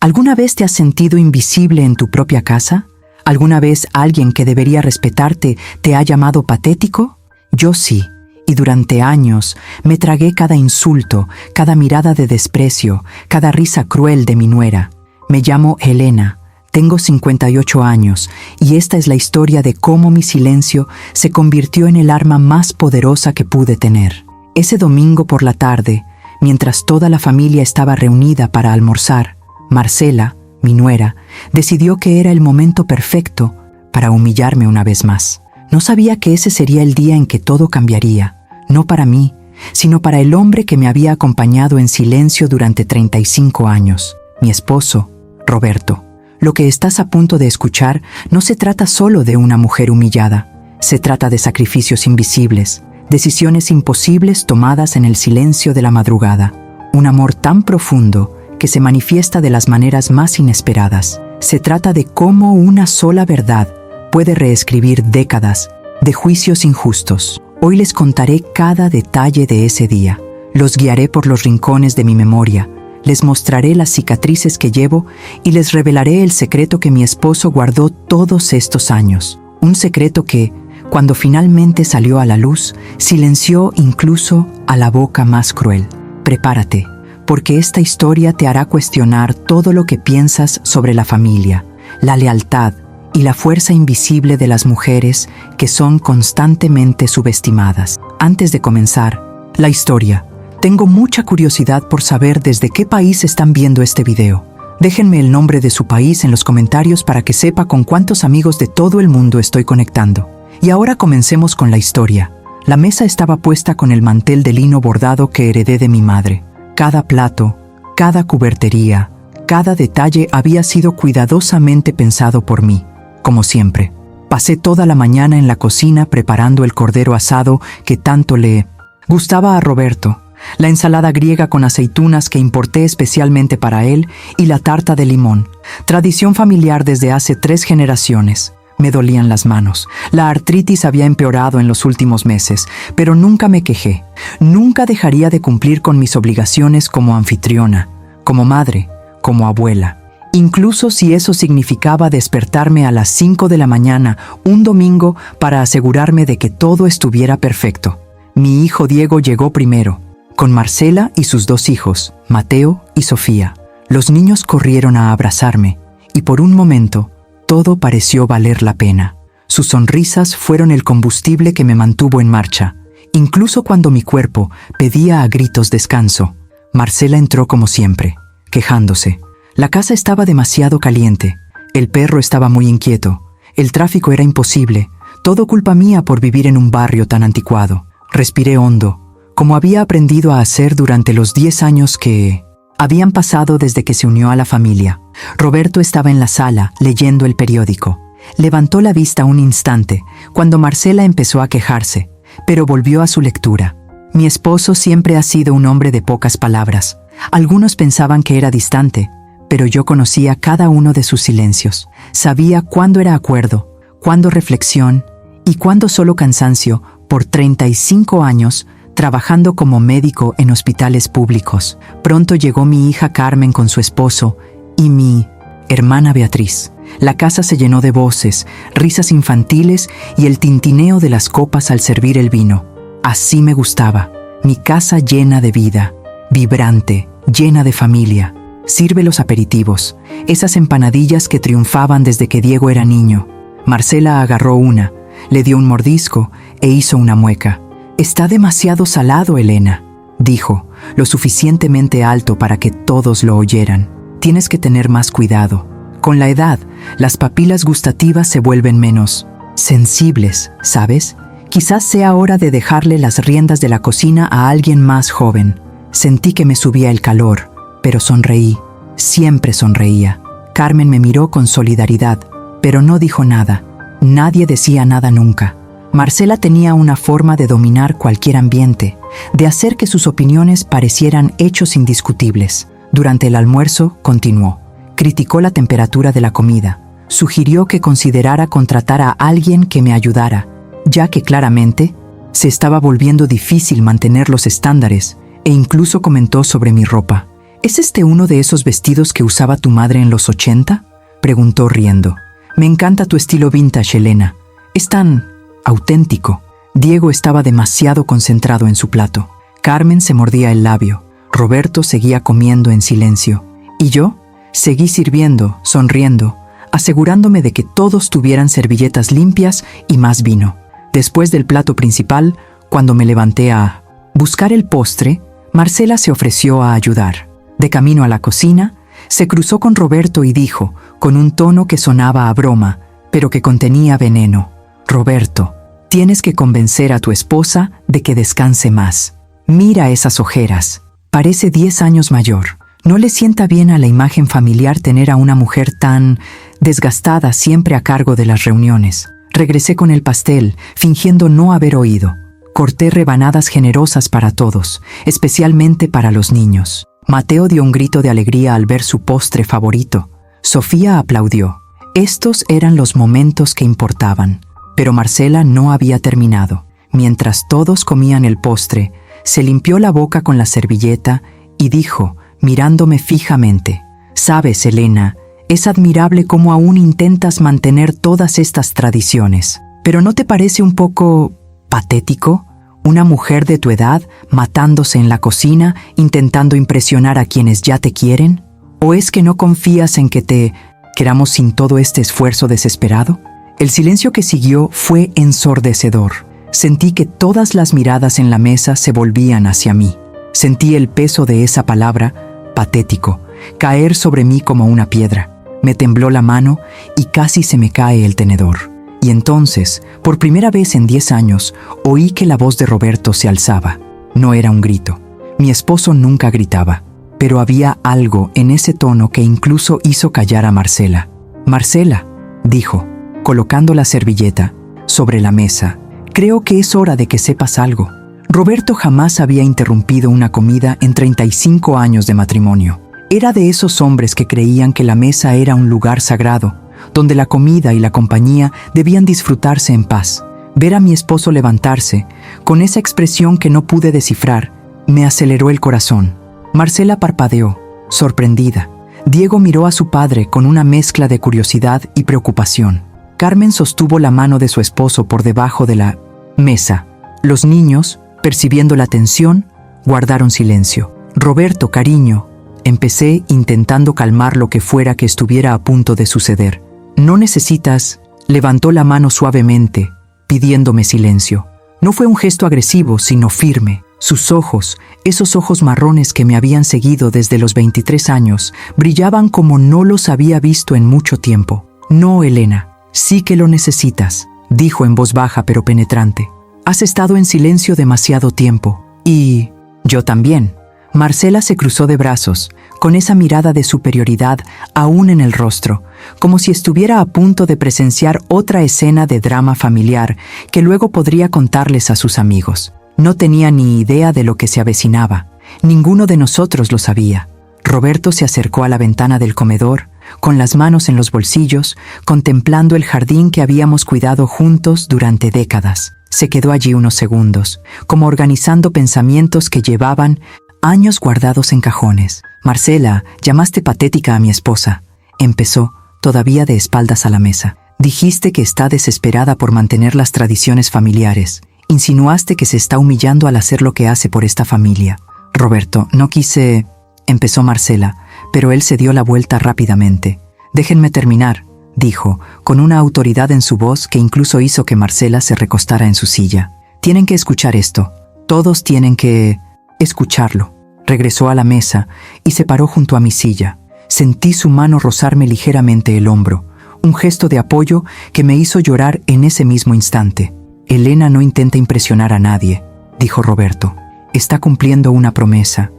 ¿Alguna vez te has sentido invisible en tu propia casa? ¿Alguna vez alguien que debería respetarte te ha llamado patético? Yo sí, y durante años me tragué cada insulto, cada mirada de desprecio, cada risa cruel de mi nuera. Me llamo Elena, tengo 58 años, y esta es la historia de cómo mi silencio se convirtió en el arma más poderosa que pude tener. Ese domingo por la tarde, mientras toda la familia estaba reunida para almorzar, Marcela, mi nuera, decidió que era el momento perfecto para humillarme una vez más. No sabía que ese sería el día en que todo cambiaría, no para mí, sino para el hombre que me había acompañado en silencio durante 35 años, mi esposo, Roberto. Lo que estás a punto de escuchar no se trata solo de una mujer humillada, se trata de sacrificios invisibles, decisiones imposibles tomadas en el silencio de la madrugada, un amor tan profundo que se manifiesta de las maneras más inesperadas. Se trata de cómo una sola verdad puede reescribir décadas de juicios injustos. Hoy les contaré cada detalle de ese día. Los guiaré por los rincones de mi memoria, les mostraré las cicatrices que llevo y les revelaré el secreto que mi esposo guardó todos estos años. Un secreto que, cuando finalmente salió a la luz, silenció incluso a la boca más cruel. Prepárate, porque esta historia te hará cuestionar todo lo que piensas sobre la familia, la lealtad y la fuerza invisible de las mujeres que son constantemente subestimadas. Antes de comenzar la historia, tengo mucha curiosidad por saber desde qué país están viendo este video. Déjenme el nombre de su país en los comentarios para que sepa con cuántos amigos de todo el mundo estoy conectando. Y ahora comencemos con la historia. La mesa estaba puesta con el mantel de lino bordado que heredé de mi madre. Cada plato, cada cubertería, cada detalle había sido cuidadosamente pensado por mí. Como siempre, pasé toda la mañana en la cocina preparando el cordero asado que tanto le gustaba a Roberto, la ensalada griega con aceitunas que importé especialmente para él y la tarta de limón, tradición familiar desde hace 3 generaciones. Me dolían las manos. La artritis había empeorado en los últimos meses, pero nunca me quejé. Nunca dejaría de cumplir con mis obligaciones como anfitriona, como madre, como abuela. Incluso si eso significaba despertarme a las 5 de la mañana un domingo para asegurarme de que todo estuviera perfecto. Mi hijo Diego llegó primero, con Marcela y sus 2 hijos, Mateo y Sofía. Los niños corrieron a abrazarme, y por un momento, todo pareció valer la pena. Sus sonrisas fueron el combustible que me mantuvo en marcha, incluso cuando mi cuerpo pedía a gritos descanso. Marcela entró como siempre, quejándose. La casa estaba demasiado caliente, el perro estaba muy inquieto, el tráfico era imposible, todo culpa mía por vivir en un barrio tan anticuado. Respiré hondo, como había aprendido a hacer durante los 10 años que habían pasado desde que se unió a la familia. Roberto estaba en la sala, leyendo el periódico. Levantó la vista un instante, cuando Marcela empezó a quejarse, pero volvió a su lectura. Mi esposo siempre ha sido un hombre de pocas palabras. Algunos pensaban que era distante, pero yo conocía cada uno de sus silencios. Sabía cuándo era acuerdo, cuándo reflexión y cuándo solo cansancio. Por 35 años, trabajando como médico en hospitales públicos. Pronto llegó mi hija Carmen con su esposo y mi hermana Beatriz. La casa se llenó de voces, risas infantiles y el tintineo de las copas al servir el vino. Así me gustaba. Mi casa llena de vida, vibrante, llena de familia. Sirve los aperitivos, esas empanadillas que triunfaban desde que Diego era niño. Marcela agarró una, le dio un mordisco e hizo una mueca. «Está demasiado salado, Elena», dijo, lo suficientemente alto para que todos lo oyeran. «Tienes que tener más cuidado. Con la edad, las papilas gustativas se vuelven menos sensibles, ¿sabes? Quizás sea hora de dejarle las riendas de la cocina a alguien más joven». Sentí que me subía el calor, pero sonreí. Siempre sonreía. Carmen me miró con solidaridad, pero no dijo nada. Nadie decía nada nunca. Marcela tenía una forma de dominar cualquier ambiente, de hacer que sus opiniones parecieran hechos indiscutibles. Durante el almuerzo, continuó. Criticó la temperatura de la comida. Sugirió que considerara contratar a alguien que me ayudara, ya que claramente se estaba volviendo difícil mantener los estándares, e incluso comentó sobre mi ropa. ¿Es este uno de esos vestidos que usaba tu madre en los 80? Preguntó riendo. Me encanta tu estilo vintage, Elena. Es tan auténtico. Diego estaba demasiado concentrado en su plato. Carmen se mordía el labio. Roberto seguía comiendo en silencio. Y yo seguí sirviendo, sonriendo, asegurándome de que todos tuvieran servilletas limpias y más vino. Después del plato principal, cuando me levanté a buscar el postre, Marcela se ofreció a ayudar. De camino a la cocina, se cruzó con Roberto y dijo, con un tono que sonaba a broma, pero que contenía veneno: Roberto, tienes que convencer a tu esposa de que descanse más. Mira esas ojeras. Parece 10 años mayor. No le sienta bien a la imagen familiar tener a una mujer tan desgastada siempre a cargo de las reuniones. Regresé con el pastel, fingiendo no haber oído. Corté rebanadas generosas para todos, especialmente para los niños. Mateo dio un grito de alegría al ver su postre favorito. Sofía aplaudió. Estos eran los momentos que importaban. Pero Marcela no había terminado. Mientras todos comían el postre, se limpió la boca con la servilleta y dijo, mirándome fijamente: «Sabes, Elena, es admirable cómo aún intentas mantener todas estas tradiciones. ¿Pero no te parece un poco patético? Una mujer de tu edad matándose en la cocina, intentando impresionar a quienes ya te quieren. ¿O es que no confías en que te queramos sin todo este esfuerzo desesperado?» El silencio que siguió fue ensordecedor. Sentí que todas las miradas en la mesa se volvían hacia mí. Sentí el peso de esa palabra, patético, caer sobre mí como una piedra. Me tembló la mano y casi se me cae el tenedor. Y entonces, por primera vez en 10 años, oí que la voz de Roberto se alzaba. No era un grito. Mi esposo nunca gritaba. Pero había algo en ese tono que incluso hizo callar a Marcela. «Marcela», dijo, colocando la servilleta sobre la mesa, «creo que es hora de que sepas algo». Roberto jamás había interrumpido una comida en 35 años de matrimonio. Era de esos hombres que creían que la mesa era un lugar sagrado, donde la comida y la compañía debían disfrutarse en paz. Ver a mi esposo levantarse, con esa expresión que no pude descifrar, me aceleró el corazón. Marcela parpadeó, sorprendida. Diego miró a su padre con una mezcla de curiosidad y preocupación. Carmen sostuvo la mano de su esposo por debajo de la mesa. Los niños, percibiendo la tensión, guardaron silencio. «Roberto, cariño», empecé intentando calmar lo que fuera que estuviera a punto de suceder. «No necesitas», levantó la mano suavemente, pidiéndome silencio. No fue un gesto agresivo, sino firme. Sus ojos, esos ojos marrones que me habían seguido desde los 23 años, brillaban como no los había visto en mucho tiempo. «No, Elena, sí que lo necesitas», dijo en voz baja pero penetrante. «Has estado en silencio demasiado tiempo. Y yo también». Marcela se cruzó de brazos, con esa mirada de superioridad aún en el rostro, como si estuviera a punto de presenciar otra escena de drama familiar que luego podría contarles a sus amigos. No tenía ni idea de lo que se avecinaba. Ninguno de nosotros lo sabía. Roberto se acercó a la ventana del comedor, con las manos en los bolsillos, contemplando el jardín que habíamos cuidado juntos durante décadas. Se quedó allí unos segundos, como organizando pensamientos que llevaban años guardados en cajones. «Marcela, llamaste patética a mi esposa», empezó, todavía de espaldas a la mesa. «Dijiste que está desesperada por mantener las tradiciones familiares. Insinuaste que se está humillando al hacer lo que hace por esta familia». «Roberto, no quise», empezó Marcela, pero él se dio la vuelta rápidamente. «Déjenme terminar», dijo, con una autoridad en su voz que incluso hizo que Marcela se recostara en su silla. «Tienen que escuchar esto. Todos tienen que escucharlo». Regresó a la mesa y se paró junto a mi silla. Sentí su mano rozarme ligeramente el hombro, un gesto de apoyo que me hizo llorar en ese mismo instante. «Elena no intenta impresionar a nadie», dijo Roberto. «Está cumpliendo una promesa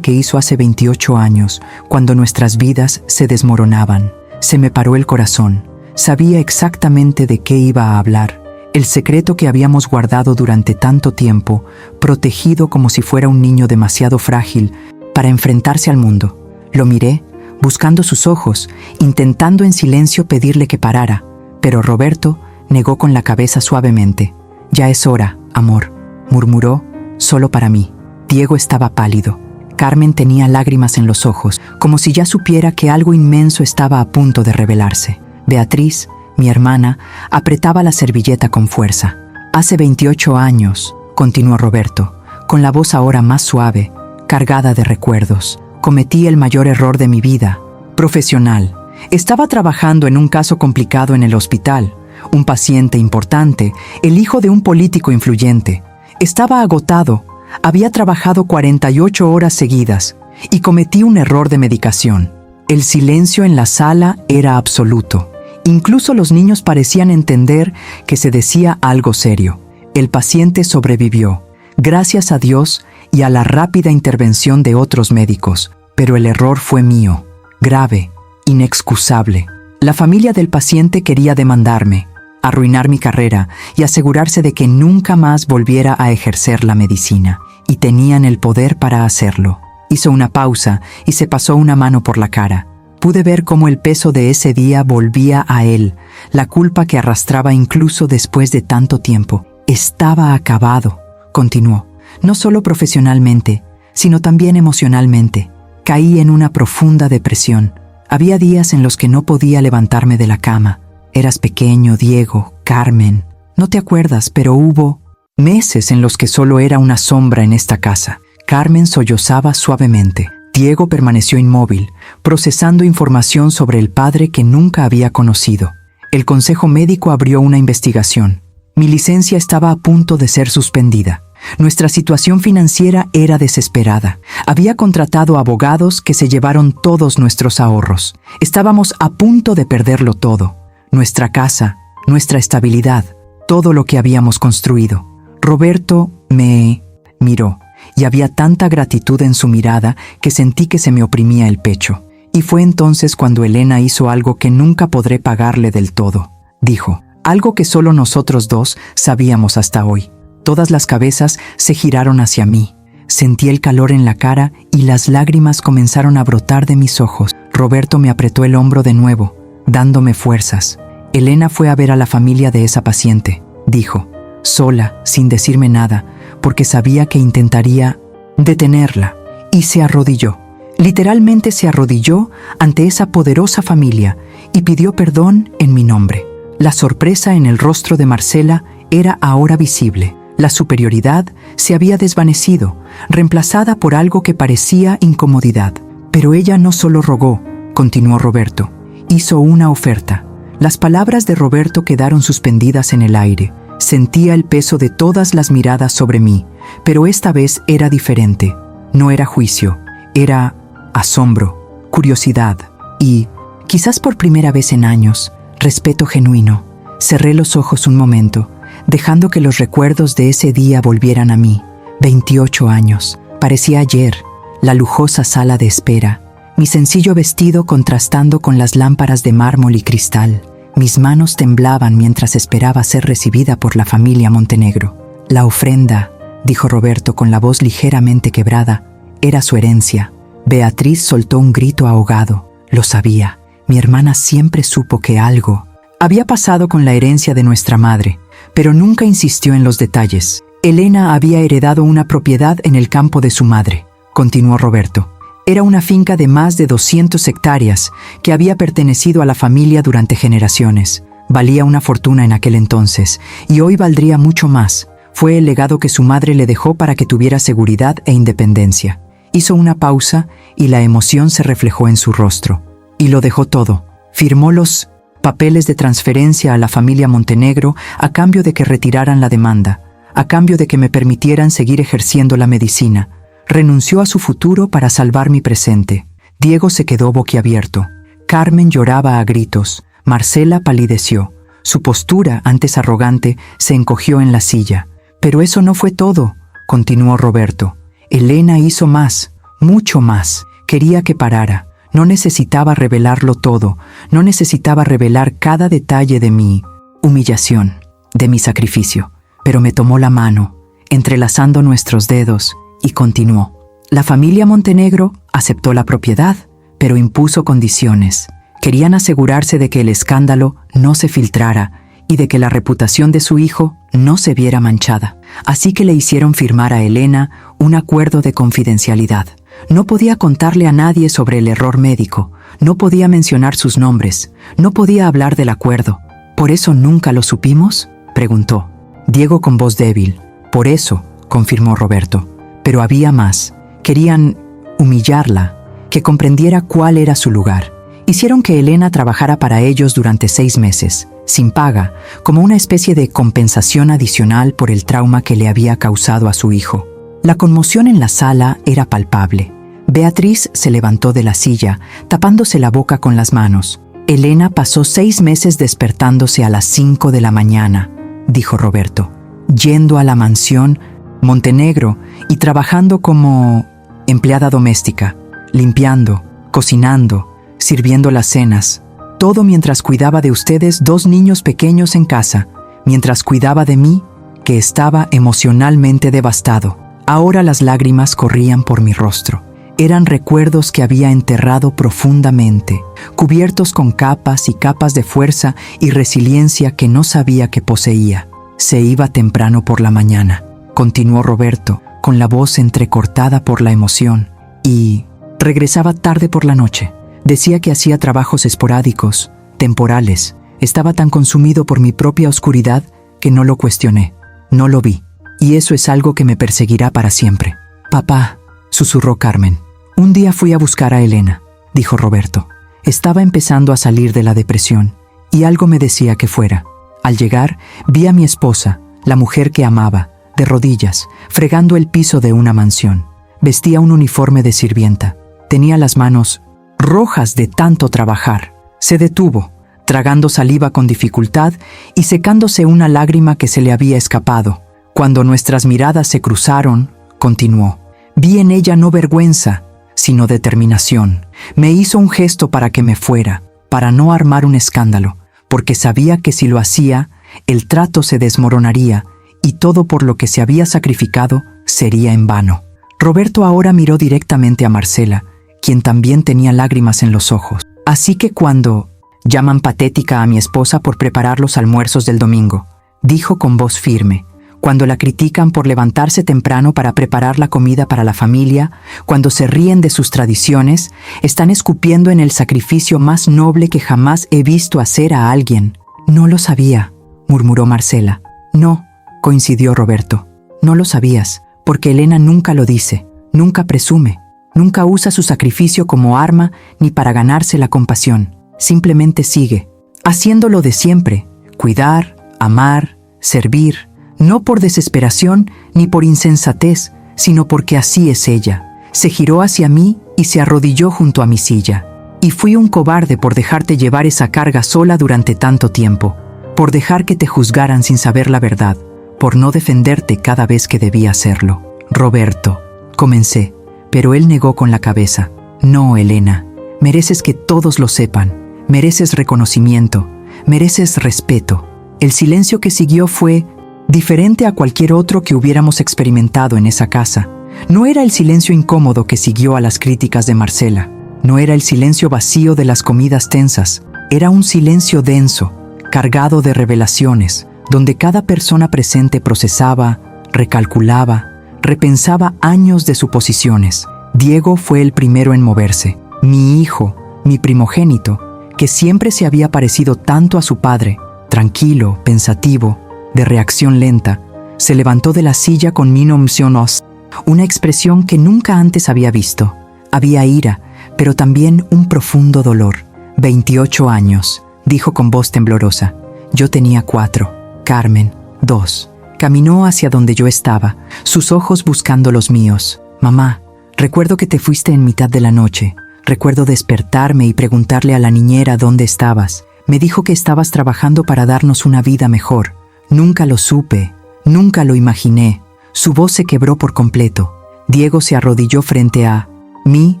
que hizo hace 28 años, cuando nuestras vidas se desmoronaban». Se me paró el corazón. Sabía exactamente de qué iba a hablar. El secreto que habíamos guardado durante tanto tiempo, protegido como si fuera un niño demasiado frágil para enfrentarse al mundo. Lo miré, buscando sus ojos, intentando en silencio pedirle que parara, pero Roberto negó con la cabeza suavemente. «Ya es hora, amor», murmuró, solo para mí. Diego estaba pálido. Carmen tenía lágrimas en los ojos, como si ya supiera que algo inmenso estaba a punto de revelarse. Beatriz, mi hermana, apretaba la servilleta con fuerza. Hace 28 años, continuó Roberto, con la voz ahora más suave, cargada de recuerdos, cometí el mayor error de mi vida, profesional. Estaba trabajando en un caso complicado en el hospital, un paciente importante, el hijo de un político influyente. Estaba agotado, había trabajado 48 horas seguidas y cometí un error de medicación. El silencio en la sala era absoluto. Incluso los niños parecían entender que se decía algo serio. El paciente sobrevivió, gracias a Dios y a la rápida intervención de otros médicos, pero el error fue mío, grave, inexcusable. La familia del paciente quería demandarme, arruinar mi carrera y asegurarse de que nunca más volviera a ejercer la medicina, y tenían el poder para hacerlo. Hizo una pausa y se pasó una mano por la cara. Pude ver cómo el peso de ese día volvía a él, la culpa que arrastraba incluso después de tanto tiempo. Estaba acabado, continuó, no solo profesionalmente, sino también emocionalmente. Caí en una profunda depresión. Había días en los que no podía levantarme de la cama. Eras pequeño, Diego, Carmen. No te acuerdas, pero hubo meses en los que solo era una sombra en esta casa. Carmen sollozaba suavemente. Diego permaneció inmóvil, procesando información sobre el padre que nunca había conocido. El consejo médico abrió una investigación. Mi licencia estaba a punto de ser suspendida. Nuestra situación financiera era desesperada. Había contratado abogados que se llevaron todos nuestros ahorros. Estábamos a punto de perderlo todo. Nuestra casa, nuestra estabilidad, todo lo que habíamos construido. Roberto me miró, y había tanta gratitud en su mirada que sentí que se me oprimía el pecho. Y fue entonces cuando Elena hizo algo que nunca podré pagarle del todo. Dijo, algo que solo nosotros dos sabíamos hasta hoy. Todas las cabezas se giraron hacia mí. Sentí el calor en la cara y las lágrimas comenzaron a brotar de mis ojos. Roberto me apretó el hombro de nuevo, dándome fuerzas. Elena fue a ver a la familia de esa paciente, dijo, sola, sin decirme nada, porque sabía que intentaría detenerla, y se arrodilló. Literalmente se arrodilló ante esa poderosa familia y pidió perdón en mi nombre. La sorpresa en el rostro de Marcela era ahora visible. La superioridad se había desvanecido, reemplazada por algo que parecía incomodidad. Pero ella no solo rogó, continuó Roberto, hizo una oferta. Las palabras de Roberto quedaron suspendidas en el aire. Sentía el peso de todas las miradas sobre mí, pero esta vez era diferente. No era juicio, era asombro, curiosidad y, quizás por primera vez en años, respeto genuino. Cerré los ojos un momento, dejando que los recuerdos de ese día volvieran a mí. 28 años, parecía ayer, la lujosa sala de espera, mi sencillo vestido contrastando con las lámparas de mármol y cristal. Mis manos temblaban mientras esperaba ser recibida por la familia Montenegro. La ofrenda, dijo Roberto con la voz ligeramente quebrada, era su herencia. Beatriz soltó un grito ahogado. Lo sabía. Mi hermana siempre supo que algo había pasado con la herencia de nuestra madre, pero nunca insistió en los detalles. Elena había heredado una propiedad en el campo de su madre, continuó Roberto. Era una finca de más de 200 hectáreas que había pertenecido a la familia durante generaciones. Valía una fortuna en aquel entonces y hoy valdría mucho más. Fue el legado que su madre le dejó para que tuviera seguridad e independencia. Hizo una pausa y la emoción se reflejó en su rostro. Y lo dejó todo. Firmó los papeles de transferencia a la familia Montenegro a cambio de que retiraran la demanda, a cambio de que me permitieran seguir ejerciendo la medicina. Renunció a su futuro para salvar mi presente. Diego se quedó boquiabierto. Carmen lloraba a gritos. Marcela palideció. Su postura, antes arrogante, se encogió en la silla. Pero eso no fue todo, continuó Roberto. Elena hizo más, mucho más. Quería que parara. No necesitaba revelarlo todo. No necesitaba revelar cada detalle de mi humillación, de mi sacrificio. Pero me tomó la mano, entrelazando nuestros dedos, y continuó. La familia Montenegro aceptó la propiedad, pero impuso condiciones. Querían asegurarse de que el escándalo no se filtrara y de que la reputación de su hijo no se viera manchada. Así que le hicieron firmar a Elena un acuerdo de confidencialidad. No podía contarle a nadie sobre el error médico, no podía mencionar sus nombres, no podía hablar del acuerdo. ¿Por eso nunca lo supimos?, preguntó. Diego con voz débil. Por eso, confirmó Roberto. Pero había más. Querían humillarla, que comprendiera cuál era su lugar. Hicieron que Elena trabajara para ellos durante 6 meses, sin paga, como una especie de compensación adicional por el trauma que le había causado a su hijo. La conmoción en la sala era palpable. Beatriz se levantó de la silla, tapándose la boca con las manos. Elena pasó 6 meses despertándose a las 5 de la mañana, dijo Roberto, yendo a la mansión Montenegro y trabajando como empleada doméstica, limpiando, cocinando, sirviendo las cenas, todo mientras cuidaba de ustedes 2 niños pequeños en casa, mientras cuidaba de mí, que estaba emocionalmente devastado. Ahora las lágrimas corrían por mi rostro. Eran recuerdos que había enterrado profundamente, cubiertos con capas y capas de fuerza y resiliencia que no sabía que poseía. Se iba temprano por la mañana, continuó Roberto, con la voz entrecortada por la emoción, y regresaba tarde por la noche. Decía que hacía trabajos esporádicos, temporales. Estaba tan consumido por mi propia oscuridad que no lo cuestioné, no lo vi. Y eso es algo que me perseguirá para siempre. Papá, susurró Carmen. Un día fui a buscar a Elena, dijo Roberto. Estaba empezando a salir de la depresión, y algo me decía que fuera. Al llegar, vi a mi esposa, la mujer que amaba, de rodillas, fregando el piso de una mansión. Vestía un uniforme de sirvienta. Tenía las manos rojas de tanto trabajar. Se detuvo, tragando saliva con dificultad y secándose una lágrima que se le había escapado. Cuando nuestras miradas se cruzaron, continuó. Vi en ella no vergüenza, sino determinación. Me hizo un gesto para que me fuera, para no armar un escándalo, porque sabía que si lo hacía, el trato se desmoronaría y todo por lo que se había sacrificado sería en vano. Roberto ahora miró directamente a Marcela, quien también tenía lágrimas en los ojos. Así que cuando llaman patética a mi esposa por preparar los almuerzos del domingo, dijo con voz firme, cuando la critican por levantarse temprano para preparar la comida para la familia, cuando se ríen de sus tradiciones, están escupiendo en el sacrificio más noble que jamás he visto hacer a alguien. No lo sabía, murmuró Marcela. No, coincidió Roberto. No lo sabías, porque Elena nunca lo dice, nunca presume, nunca usa su sacrificio como arma ni para ganarse la compasión. Simplemente sigue, haciéndolo de siempre, cuidar, amar, servir. No por desesperación ni por insensatez, sino porque así es ella. Se giró hacia mí y se arrodilló junto a mi silla. Y fui un cobarde por dejarte llevar esa carga sola durante tanto tiempo, por dejar que te juzgaran sin saber la verdad, por no defenderte cada vez que debía hacerlo. Roberto, comencé, pero él negó con la cabeza. No, Elena, mereces que todos lo sepan, mereces reconocimiento, mereces respeto. El silencio que siguió fue diferente a cualquier otro que hubiéramos experimentado en esa casa. No era el silencio incómodo que siguió a las críticas de Marcela. No era el silencio vacío de las comidas tensas. Era un silencio denso, cargado de revelaciones, donde cada persona presente procesaba, recalculaba, repensaba años de suposiciones. Diego fue el primero en moverse. Mi hijo, mi primogénito, que siempre se había parecido tanto a su padre, tranquilo, pensativo, de reacción lenta, se levantó de la silla con minumcionos, una expresión que nunca antes había visto. Había ira, pero también un profundo dolor. 28 años, dijo con voz temblorosa. Yo tenía 4, Carmen, 2. Caminó hacia donde yo estaba, sus ojos buscando los míos. Mamá, recuerdo que te fuiste en mitad de la noche. Recuerdo despertarme y preguntarle a la niñera dónde estabas. Me dijo que estabas trabajando para darnos una vida mejor. Nunca lo supe, nunca lo imaginé. Su voz se quebró por completo. Diego se arrodilló frente a mí,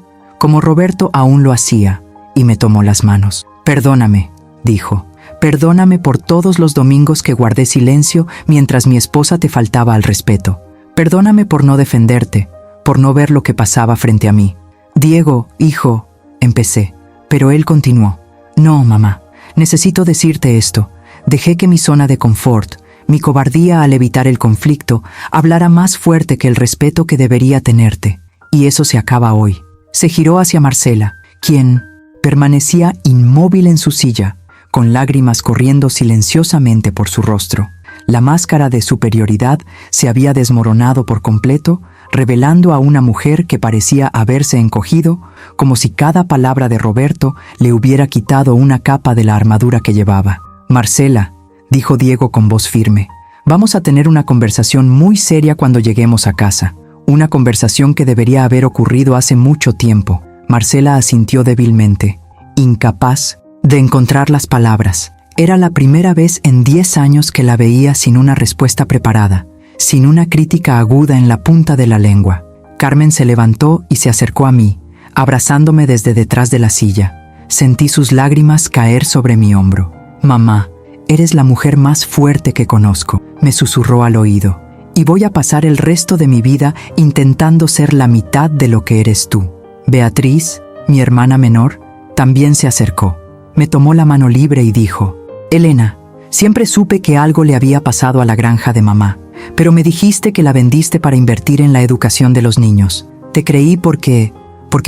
como Roberto aún lo hacía, y me tomó las manos. Perdóname, dijo. Perdóname por todos los domingos que guardé silencio mientras mi esposa te faltaba al respeto. Perdóname por no defenderte, por no ver lo que pasaba frente a mí. Diego, hijo, empecé, pero él continuó. No, mamá, necesito decirte esto. Dejé que mi zona de confort, mi cobardía al evitar el conflicto, hablara más fuerte que el respeto que debería tenerte. Y eso se acaba hoy. Se giró hacia Marcela, quien permanecía inmóvil en su silla, con lágrimas corriendo silenciosamente por su rostro. La máscara de superioridad se había desmoronado por completo, revelando a una mujer que parecía haberse encogido, como si cada palabra de Roberto le hubiera quitado una capa de la armadura que llevaba. «Marcela», dijo Diego con voz firme, «vamos a tener una conversación muy seria cuando lleguemos a casa. Una conversación que debería haber ocurrido hace mucho tiempo». Marcela asintió débilmente, incapaz de encontrar las palabras. Era la primera vez en 10 años que la veía sin una respuesta preparada, sin una crítica aguda en la punta de la lengua. Carmen se levantó y se acercó a mí, abrazándome desde detrás de la silla. Sentí sus lágrimas caer sobre mi hombro. «Mamá, eres la mujer más fuerte que conozco», me susurró al oído, «y voy a pasar el resto de mi vida intentando ser la mitad de lo que eres tú». Beatriz, mi hermana menor, también se acercó. Me tomó la mano libre y dijo: «Elena, siempre supe que algo le había pasado a la granja de mamá, pero me dijiste que la vendiste para invertir en la educación de los niños. Te creí porque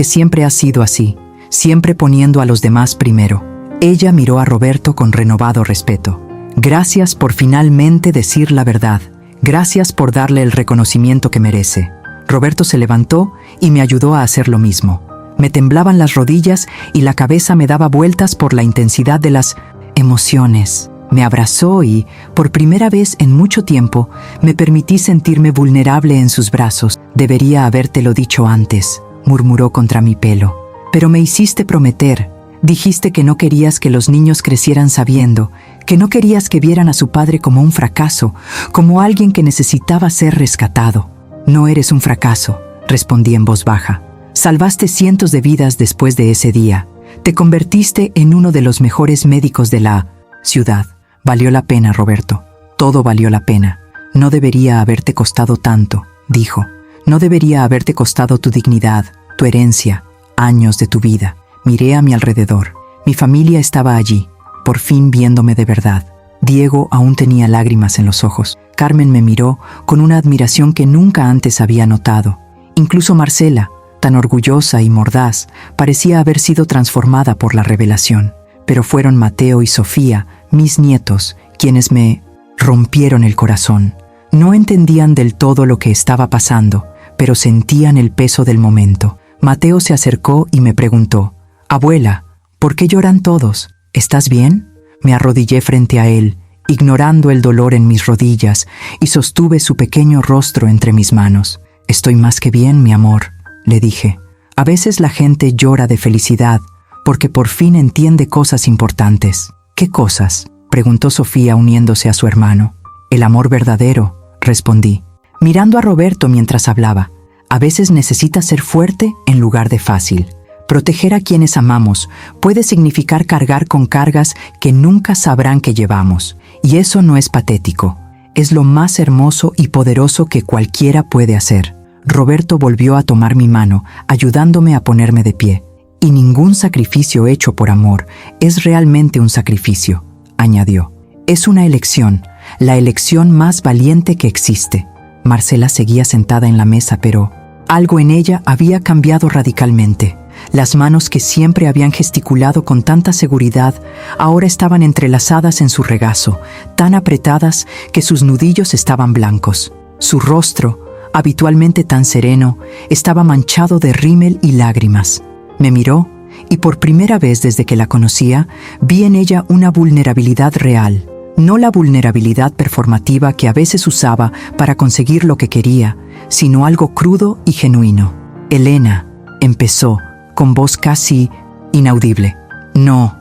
siempre has sido así, siempre poniendo a los demás primero». Ella miró a Roberto con renovado respeto. «Gracias por finalmente decir la verdad. Gracias por darle el reconocimiento que merece». Roberto se levantó y me ayudó a hacer lo mismo. Me temblaban las rodillas y la cabeza me daba vueltas por la intensidad de las emociones. Me abrazó y, por primera vez en mucho tiempo, me permití sentirme vulnerable en sus brazos. «Debería habértelo dicho antes», murmuró contra mi pelo. «Pero me hiciste prometer. Dijiste que no querías que los niños crecieran sabiendo, que no querías que vieran a su padre como un fracaso, como alguien que necesitaba ser rescatado». «No eres un fracaso», respondí en voz baja. «Salvaste cientos de vidas después de ese día. Te convertiste en uno de los mejores médicos de la ciudad. Valió la pena, Roberto. Todo valió la pena. No debería haberte costado tanto», dijo. «No debería haberte costado tu dignidad, tu herencia, años de tu vida». Miré a mi alrededor. Mi familia estaba allí, por fin viéndome de verdad. Diego aún tenía lágrimas en los ojos. Carmen me miró con una admiración que nunca antes había notado. Incluso Marcela, tan orgullosa y mordaz, parecía haber sido transformada por la revelación. Pero fueron Mateo y Sofía, mis nietos, quienes me rompieron el corazón. No entendían del todo lo que estaba pasando, pero sentían el peso del momento. Mateo se acercó y me preguntó: «Abuela, ¿por qué lloran todos? ¿Estás bien?». Me arrodillé frente a él, ignorando el dolor en mis rodillas, y sostuve su pequeño rostro entre mis manos. «Estoy más que bien, mi amor», le dije. «A veces la gente llora de felicidad, porque por fin entiende cosas importantes». «¿Qué cosas?», preguntó Sofía uniéndose a su hermano. «El amor verdadero», respondí, mirando a Roberto mientras hablaba. «A veces necesita ser fuerte en lugar de fácil. Proteger a quienes amamos puede significar cargar con cargas que nunca sabrán que llevamos. Y eso no es patético. Es lo más hermoso y poderoso que cualquiera puede hacer». Roberto volvió a tomar mi mano, ayudándome a ponerme de pie. «Y ningún sacrificio hecho por amor es realmente un sacrificio», añadió. «Es una elección, la elección más valiente que existe». Marcela seguía sentada en la mesa, pero algo en ella había cambiado radicalmente. Las manos que siempre habían gesticulado con tanta seguridad ahora estaban entrelazadas en su regazo, tan apretadas que sus nudillos estaban blancos. Su rostro, habitualmente tan sereno, estaba manchado de rímel y lágrimas. Me miró y por primera vez desde que la conocía, vi en ella una vulnerabilidad real. No la vulnerabilidad performativa que a veces usaba para conseguir lo que quería, sino algo crudo y genuino. «Elena», empezó, con voz casi inaudible. No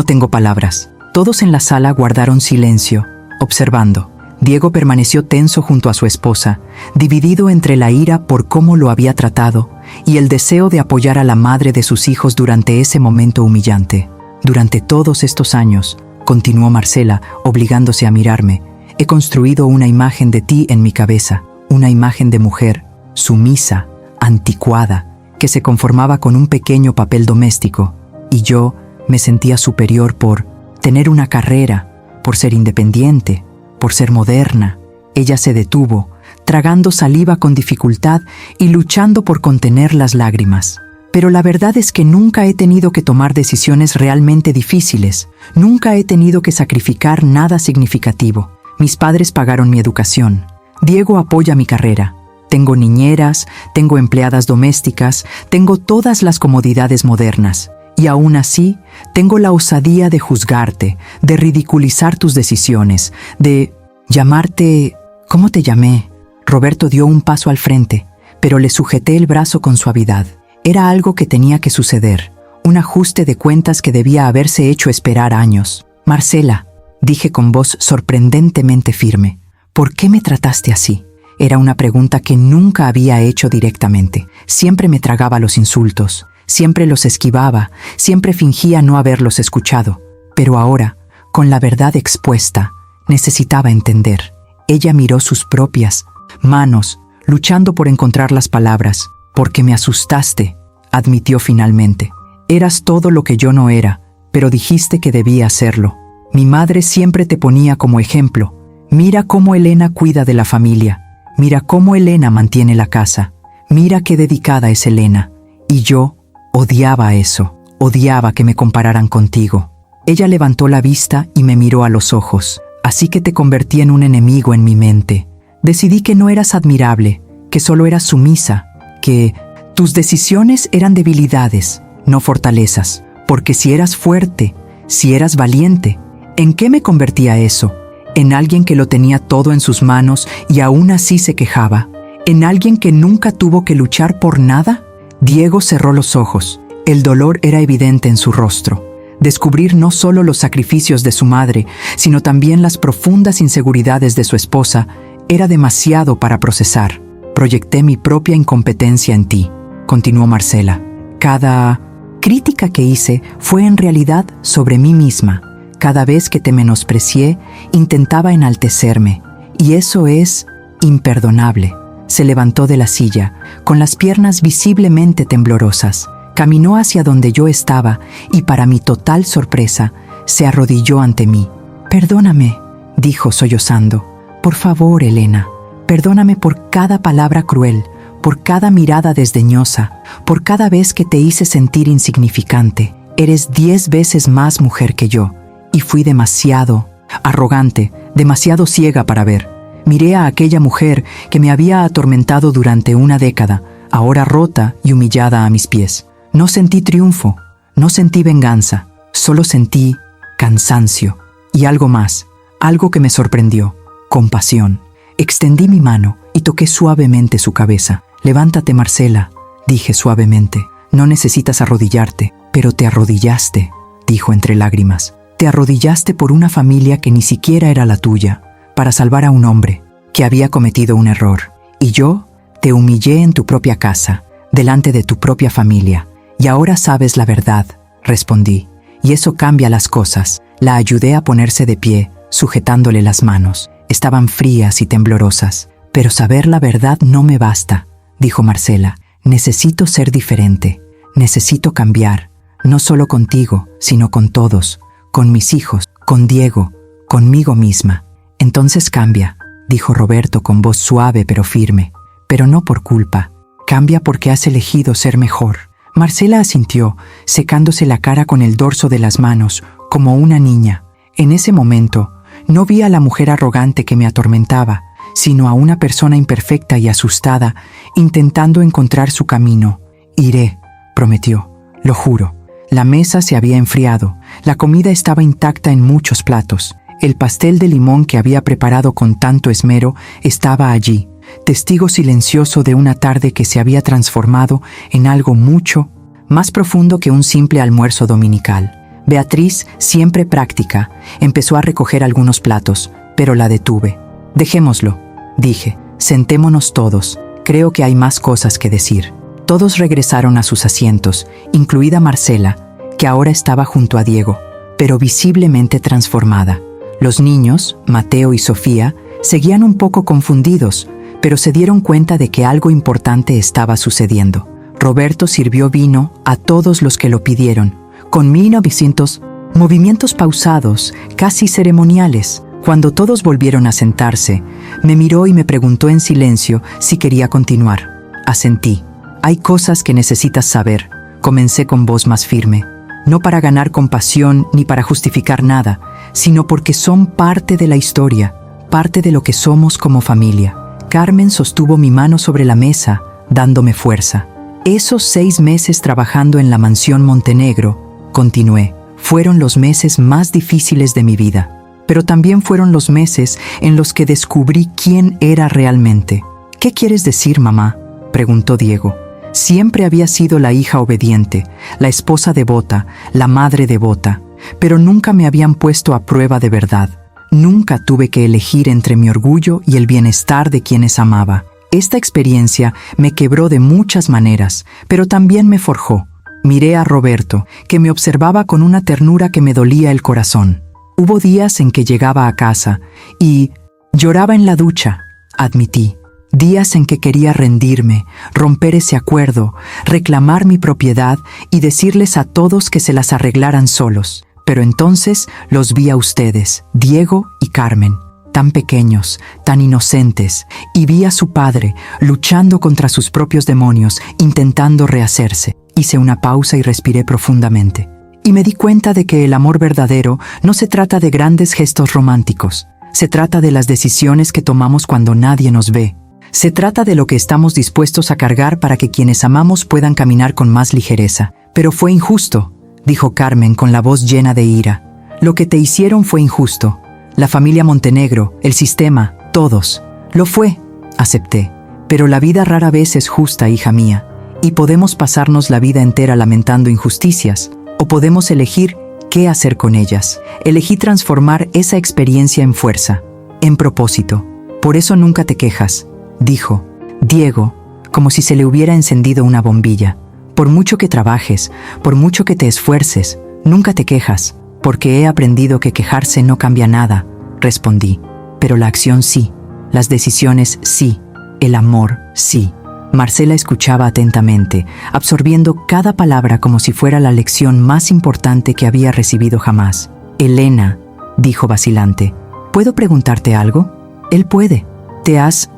tengo palabras». Todos en la sala guardaron silencio, observando. Diego permaneció tenso junto a su esposa, dividido entre la ira por cómo lo había tratado y el deseo de apoyar a la madre de sus hijos durante ese momento humillante. «Durante todos estos años», continuó Marcela, obligándose a mirarme, «he construido una imagen de ti en mi cabeza, una imagen de mujer, sumisa, anticuada, que se conformaba con un pequeño papel doméstico, y yo me sentía superior por tener una carrera, por ser independiente, por ser moderna». Ella se detuvo, tragando saliva con dificultad y luchando por contener las lágrimas. Pero la verdad es que nunca he tenido que tomar decisiones realmente difíciles. Nunca he tenido que sacrificar nada significativo. Mis padres pagaron mi educación. Diego apoya mi carrera. Tengo niñeras, tengo empleadas domésticas, tengo todas las comodidades modernas. Y aún así, tengo la osadía de juzgarte, de ridiculizar tus decisiones, de llamarte... ¿Cómo te llamé? Roberto dio un paso al frente, pero le sujeté el brazo con suavidad. Era algo que tenía que suceder, un ajuste de cuentas que debía haberse hecho esperar años. Marcela, dije con voz sorprendentemente firme, ¿por qué me trataste así? Era una pregunta que nunca había hecho directamente. Siempre me tragaba los insultos, siempre los esquivaba, siempre fingía no haberlos escuchado. Pero ahora, con la verdad expuesta, necesitaba entender. Ella miró sus propias manos, luchando por encontrar las palabras. Porque me asustaste, admitió finalmente. Eras todo lo que yo no era, pero dijiste que debía hacerlo. Mi madre siempre te ponía como ejemplo. Mira cómo Elena cuida de la familia. Mira cómo Elena mantiene la casa. Mira qué dedicada es Elena. Y yo odiaba eso. Odiaba que me compararan contigo. Ella levantó la vista y me miró a los ojos. Así que te convertí en un enemigo en mi mente. Decidí que no eras admirable, que solo eras sumisa, que tus decisiones eran debilidades, no fortalezas. Porque si eras fuerte, si eras valiente, ¿en qué me convertía eso? ¿En alguien que lo tenía todo en sus manos y aún así se quejaba? ¿En alguien que nunca tuvo que luchar por nada? Diego cerró los ojos. El dolor era evidente en su rostro. Descubrir no solo los sacrificios de su madre, sino también las profundas inseguridades de su esposa, era demasiado para procesar. Proyecté mi propia incompetencia en ti, continuó Marcela. Cada crítica que hice fue en realidad sobre mí misma. Cada vez que te menosprecié, intentaba enaltecerme, y eso es imperdonable. Se levantó de la silla, con las piernas visiblemente temblorosas. Caminó hacia donde yo estaba y, para mi total sorpresa, se arrodilló ante mí. Perdóname, dijo sollozando. Por favor, Elena, perdóname por cada palabra cruel, por cada mirada desdeñosa, por cada vez que te hice sentir insignificante. Eres 10 veces más mujer que yo. Y fui demasiado arrogante, demasiado ciega para ver. Miré a aquella mujer que me había atormentado durante una década, ahora rota y humillada a mis pies. No sentí triunfo, no sentí venganza, solo sentí cansancio y algo más, algo que me sorprendió, compasión. Extendí mi mano y toqué suavemente su cabeza. Levántate, Marcela, dije suavemente. No necesitas arrodillarte, pero te arrodillaste, dijo entre lágrimas. Te arrodillaste por una familia que ni siquiera era la tuya, para salvar a un hombre que había cometido un error. Y yo te humillé en tu propia casa, delante de tu propia familia. Y ahora sabes la verdad, respondí. Y eso cambia las cosas. La ayudé a ponerse de pie, sujetándole las manos. Estaban frías y temblorosas. Pero saber la verdad no me basta, dijo Marcela. Necesito ser diferente. Necesito cambiar. No solo contigo, sino con todos. Con mis hijos, con Diego, conmigo misma. Entonces cambia, dijo Roberto con voz suave pero firme. Pero no por culpa. Cambia porque has elegido ser mejor. Marcela asintió, secándose la cara con el dorso de las manos, como una niña. En ese momento, no vi a la mujer arrogante que me atormentaba, sino a una persona imperfecta y asustada, intentando encontrar su camino. Iré, prometió, lo juro. La mesa se había enfriado, la comida estaba intacta en muchos platos. El pastel de limón que había preparado con tanto esmero estaba allí, testigo silencioso de una tarde que se había transformado en algo mucho más profundo que un simple almuerzo dominical. Beatriz, siempre práctica, empezó a recoger algunos platos, pero la detuve. Dejémoslo, dije, sentémonos todos, creo que hay más cosas que decir. Todos regresaron a sus asientos, incluida Marcela, que ahora estaba junto a Diego, pero visiblemente transformada. Los niños, Mateo y Sofía, seguían un poco confundidos, pero se dieron cuenta de que algo importante estaba sucediendo. Roberto sirvió vino a todos los que lo pidieron, con 1900 movimientos pausados, casi ceremoniales. Cuando todos volvieron a sentarse, me miró y me preguntó en silencio si quería continuar. Asentí. Hay cosas que necesitas saber, comencé con voz más firme. No para ganar compasión ni para justificar nada, sino porque son parte de la historia, parte de lo que somos como familia. Carmen sostuvo mi mano sobre la mesa, dándome fuerza. Esos 6 meses trabajando en la mansión Montenegro, continué, fueron los meses más difíciles de mi vida. Pero también fueron los meses en los que descubrí quién era realmente. ¿Qué quieres decir, mamá?, preguntó Diego. Siempre había sido la hija obediente, la esposa devota, la madre devota, pero nunca me habían puesto a prueba de verdad. Nunca tuve que elegir entre mi orgullo y el bienestar de quienes amaba. Esta experiencia me quebró de muchas maneras, pero también me forjó. Miré a Roberto, que me observaba con una ternura que me dolía el corazón. Hubo días en que llegaba a casa y lloraba en la ducha, admití. Días en que quería rendirme, romper ese acuerdo, reclamar mi propiedad y decirles a todos que se las arreglaran solos. Pero entonces los vi a ustedes, Diego y Carmen, tan pequeños, tan inocentes, y vi a su padre luchando contra sus propios demonios, intentando rehacerse. Hice una pausa y respiré profundamente. Y me di cuenta de que el amor verdadero no se trata de grandes gestos románticos. Se trata de las decisiones que tomamos cuando nadie nos ve. Se trata de lo que estamos dispuestos a cargar para que quienes amamos puedan caminar con más ligereza. Pero fue injusto, dijo Carmen con la voz llena de ira. Lo que te hicieron fue injusto. La familia Montenegro, el sistema, todos. Lo fue, acepté. Pero la vida rara vez es justa, hija mía. Y podemos pasarnos la vida entera lamentando injusticias. O podemos elegir qué hacer con ellas. Elegí transformar esa experiencia en fuerza, en propósito. Por eso nunca te quejas, dijo Diego, como si se le hubiera encendido una bombilla. Por mucho que trabajes, por mucho que te esfuerces, nunca te quejas, porque he aprendido que quejarse no cambia nada, respondí. Pero la acción sí, las decisiones sí, el amor sí. Marcela escuchaba atentamente, absorbiendo cada palabra como si fuera la lección más importante que había recibido jamás. Elena, dijo vacilante, ¿puedo preguntarte algo? Él puede. ¿Te has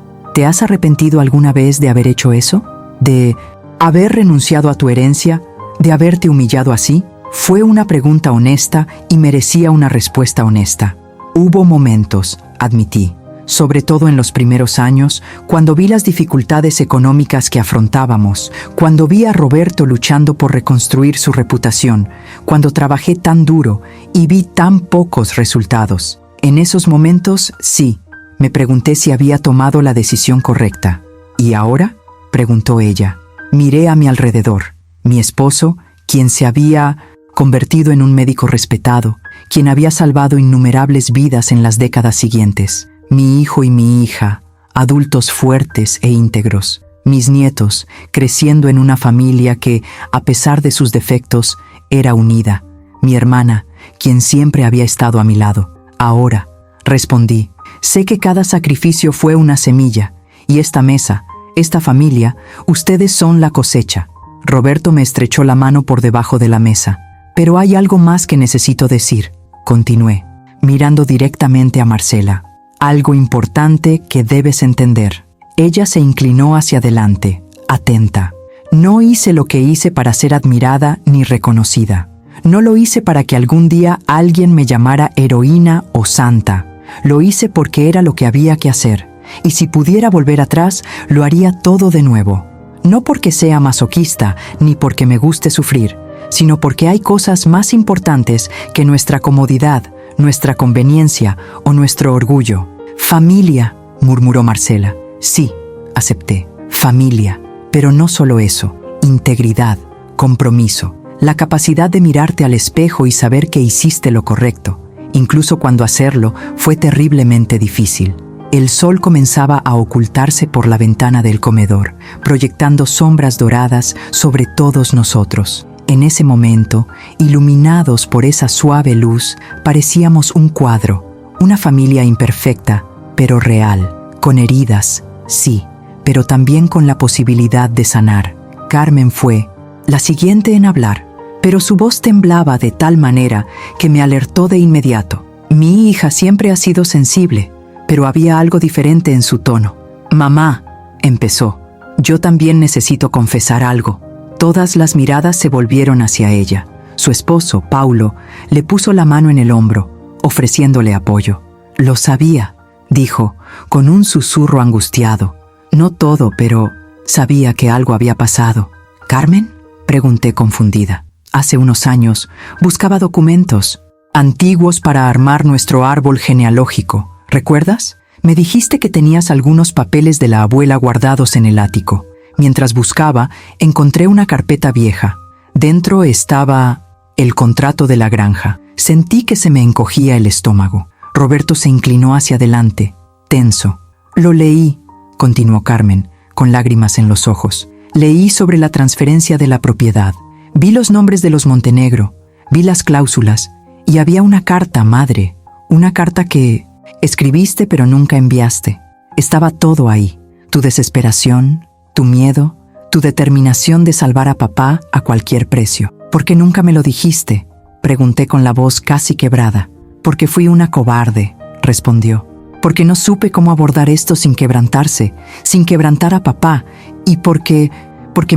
arrepentido alguna vez de haber hecho eso? ¿De haber renunciado a tu herencia? ¿De haberte humillado así? Fue una pregunta honesta y merecía una respuesta honesta. Hubo momentos, admití, sobre todo en los primeros años, cuando vi las dificultades económicas que afrontábamos, cuando vi a Roberto luchando por reconstruir su reputación, cuando trabajé tan duro y vi tan pocos resultados. En esos momentos, sí, me pregunté si había tomado la decisión correcta. ¿Y ahora?, preguntó ella. Miré a mi alrededor. Mi esposo, quien se había convertido en un médico respetado, quien había salvado innumerables vidas en las décadas siguientes. Mi hijo y mi hija, adultos fuertes e íntegros. Mis nietos, creciendo en una familia que, a pesar de sus defectos, era unida. Mi hermana, quien siempre había estado a mi lado. Ahora, respondí, sé que cada sacrificio fue una semilla, y esta mesa, esta familia, ustedes son la cosecha. Roberto me estrechó la mano por debajo de la mesa. Pero hay algo más que necesito decir, continué, mirando directamente a Marcela. Algo importante que debes entender. Ella se inclinó hacia adelante, atenta. No hice lo que hice para ser admirada ni reconocida. No lo hice para que algún día alguien me llamara heroína o santa. Lo hice porque era lo que había que hacer. Y si pudiera volver atrás, lo haría todo de nuevo. No porque sea masoquista, ni porque me guste sufrir, sino porque hay cosas más importantes que nuestra comodidad, nuestra conveniencia o nuestro orgullo. Familia, murmuró Marcela. Sí, acepté. Familia. Pero no solo eso. Integridad, compromiso, la capacidad de mirarte al espejo y saber que hiciste lo correcto, incluso cuando hacerlo fue terriblemente difícil. El sol comenzaba a ocultarse por la ventana del comedor, proyectando sombras doradas sobre todos nosotros. En ese momento, iluminados por esa suave luz, parecíamos un cuadro, una familia imperfecta, pero real, con heridas, sí, pero también con la posibilidad de sanar. Carmen fue la siguiente en hablar, pero su voz temblaba de tal manera que me alertó de inmediato. Mi hija siempre ha sido sensible, pero había algo diferente en su tono. Mamá, empezó, yo también necesito confesar algo. Todas las miradas se volvieron hacia ella. Su esposo, Paulo, le puso la mano en el hombro, ofreciéndole apoyo. Lo sabía, dijo, con un susurro angustiado. No todo, pero sabía que algo había pasado. ¿Carmen?, pregunté confundida. Hace unos años buscaba documentos antiguos para armar nuestro árbol genealógico. ¿Recuerdas? Me dijiste que tenías algunos papeles de la abuela guardados en el ático. Mientras buscaba, encontré una carpeta vieja. Dentro estaba el contrato de la granja. Sentí que se me encogía el estómago. Roberto se inclinó hacia adelante, tenso. Lo leí, continuó Carmen, con lágrimas en los ojos. Leí sobre la transferencia de la propiedad. Vi los nombres de los Montenegro, vi las cláusulas, y había una carta, madre, una carta que escribiste pero nunca enviaste. Estaba todo ahí, tu desesperación, tu miedo, tu determinación de salvar a papá a cualquier precio. ¿Por qué nunca me lo dijiste?, pregunté con la voz casi quebrada. Porque fui una cobarde, respondió. Porque no supe cómo abordar esto sin quebrantarse, sin quebrantar a papá, y porque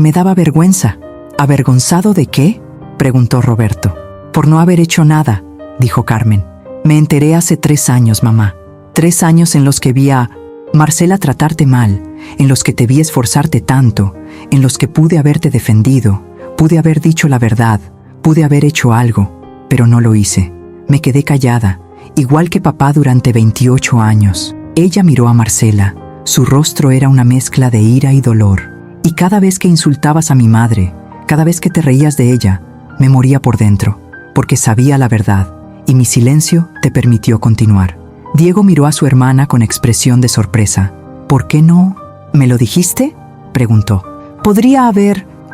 me daba vergüenza. ¿Avergonzado de qué?, preguntó Roberto. Por no haber hecho nada, dijo Carmen. Me enteré hace 3 años, mamá. 3 años en los que vi a Marcela tratarte mal, en los que te vi esforzarte tanto, en los que pude haberte defendido, pude haber dicho la verdad, pude haber hecho algo, pero no lo hice. Me quedé callada, igual que papá durante 28 años. Ella miró a Marcela. Su rostro era una mezcla de ira y dolor. Y cada vez que insultabas a mi madre, cada vez que te reías de ella, me moría por dentro, porque sabía la verdad, y mi silencio te permitió continuar. Diego miró a su hermana con expresión de sorpresa. ¿Por qué no me lo dijiste?, preguntó.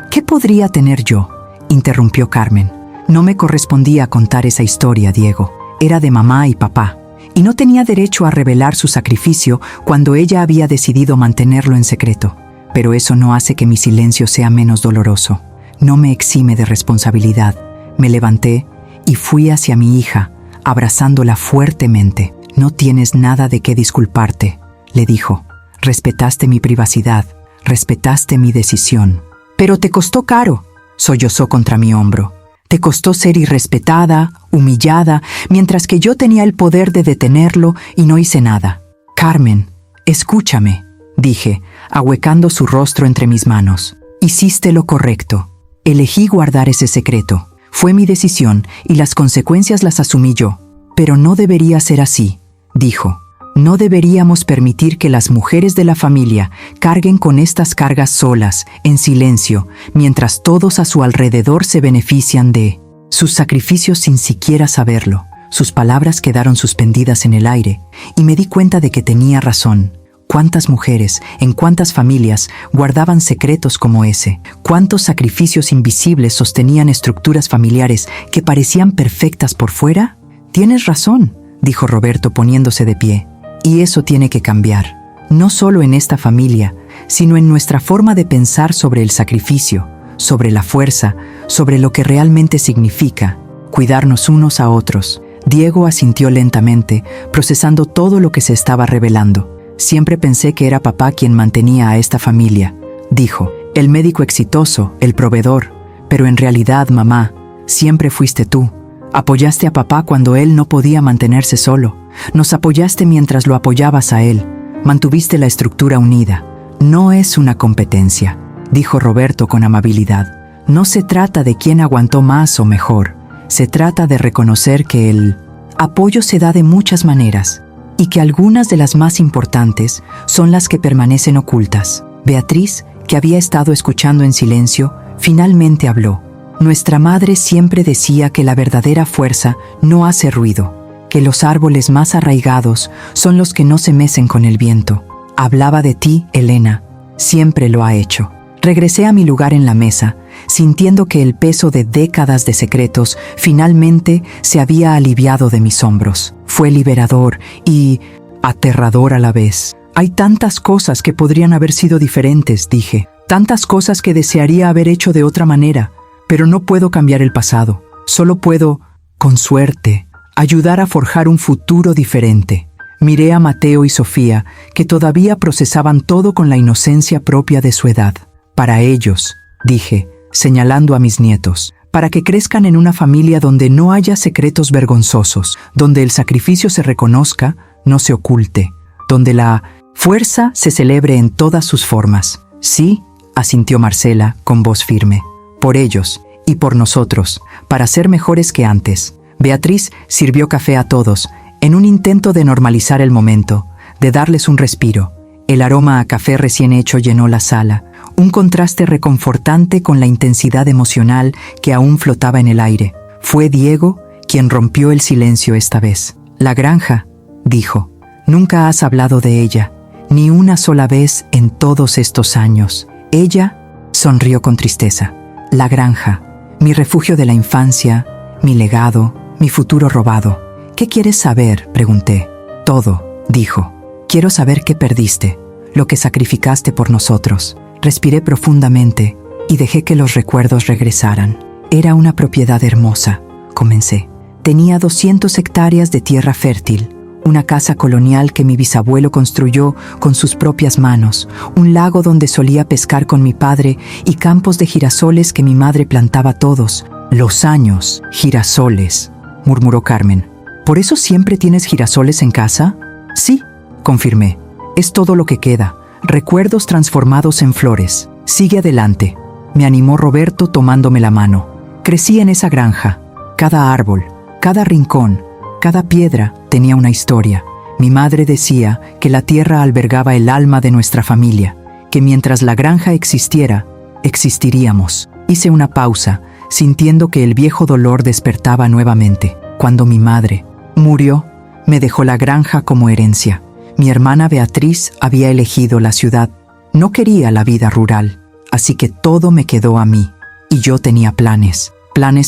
¿Qué podría tener yo?, interrumpió Carmen. No me correspondía contar esa historia, Diego. Era de mamá y papá, y no tenía derecho a revelar su sacrificio cuando ella había decidido mantenerlo en secreto. Pero eso no hace que mi silencio sea menos doloroso. No me exime de responsabilidad. Me levanté y fui hacia mi hija, abrazándola fuertemente. No tienes nada de qué disculparte, le dijo. Respetaste mi privacidad, respetaste mi decisión. Pero te costó caro, sollozó contra mi hombro. Te costó ser irrespetada, humillada, mientras que yo tenía el poder de detenerlo y no hice nada. Carmen, escúchame, dije, ahuecando su rostro entre mis manos. Hiciste lo correcto. Elegí guardar ese secreto. Fue mi decisión y las consecuencias las asumí yo. Pero no debería ser así, dijo. No deberíamos permitir que las mujeres de la familia carguen con estas cargas solas, en silencio, mientras todos a su alrededor se benefician de sus sacrificios sin siquiera saberlo. Sus palabras quedaron suspendidas en el aire, y me di cuenta de que tenía razón. ¿Cuántas mujeres, en cuántas familias, guardaban secretos como ese? ¿Cuántos sacrificios invisibles sostenían estructuras familiares que parecían perfectas por fuera? Tienes razón, dijo Roberto poniéndose de pie. Y eso tiene que cambiar, no solo en esta familia, sino en nuestra forma de pensar sobre el sacrificio, sobre la fuerza, sobre lo que realmente significa cuidarnos unos a otros. Diego asintió lentamente, procesando todo lo que se estaba revelando. Siempre pensé que era papá quien mantenía a esta familia, dijo. El médico exitoso, el proveedor. Pero en realidad, mamá, siempre fuiste tú. Apoyaste a papá cuando él no podía mantenerse solo. Nos apoyaste mientras lo apoyabas a él. Mantuviste la estructura unida. No es una competencia, dijo Roberto con amabilidad. No se trata de quién aguantó más o mejor. Se trata de reconocer que el apoyo se da de muchas maneras y que algunas de las más importantes son las que permanecen ocultas. Beatriz, que había estado escuchando en silencio, finalmente habló. Nuestra madre siempre decía que la verdadera fuerza no hace ruido, que los árboles más arraigados son los que no se mecen con el viento. Hablaba de ti, Elena. Siempre lo ha hecho. Regresé a mi lugar en la mesa, sintiendo que el peso de décadas de secretos finalmente se había aliviado de mis hombros. Fue liberador y aterrador a la vez. Hay tantas cosas que podrían haber sido diferentes, dije. Tantas cosas que desearía haber hecho de otra manera. Pero no puedo cambiar el pasado. Solo puedo, con suerte, ayudar a forjar un futuro diferente. Miré a Mateo y Sofía, que todavía procesaban todo con la inocencia propia de su edad. Para ellos, dije, señalando a mis nietos, para que crezcan en una familia donde no haya secretos vergonzosos, donde el sacrificio se reconozca, no se oculte, donde la fuerza se celebre en todas sus formas. Sí, asintió Marcela con voz firme. Por ellos y por nosotros, para ser mejores que antes. Beatriz sirvió café a todos, en un intento de normalizar el momento, de darles un respiro. El aroma a café recién hecho llenó la sala, un contraste reconfortante con la intensidad emocional que aún flotaba en el aire. Fue Diego quien rompió el silencio esta vez. La granja, dijo, nunca has hablado de ella, ni una sola vez en todos estos años. Ella sonrió con tristeza. La granja, mi refugio de la infancia, mi legado, mi futuro robado. ¿Qué quieres saber?, pregunté. Todo, dijo. Quiero saber qué perdiste, lo que sacrificaste por nosotros. Respiré profundamente y dejé que los recuerdos regresaran. Era una propiedad hermosa, comencé. Tenía 200 hectáreas de tierra fértil, una casa colonial que mi bisabuelo construyó con sus propias manos, un lago donde solía pescar con mi padre y campos de girasoles que mi madre plantaba todos los años. Girasoles, murmuró Carmen. ¿Por eso siempre tienes girasoles en casa? Sí, confirmé. Es todo lo que queda. Recuerdos transformados en flores. Sigue adelante, me animó Roberto tomándome la mano. Crecí en esa granja. Cada árbol, cada rincón, cada piedra tenía una historia. Mi madre decía que la tierra albergaba el alma de nuestra familia, que mientras la granja existiera, existiríamos. Hice una pausa, sintiendo que el viejo dolor despertaba nuevamente. Cuando mi madre murió, me dejó la granja como herencia. Mi hermana Beatriz había elegido la ciudad. No quería la vida rural, así que todo me quedó a mí. Y yo tenía planes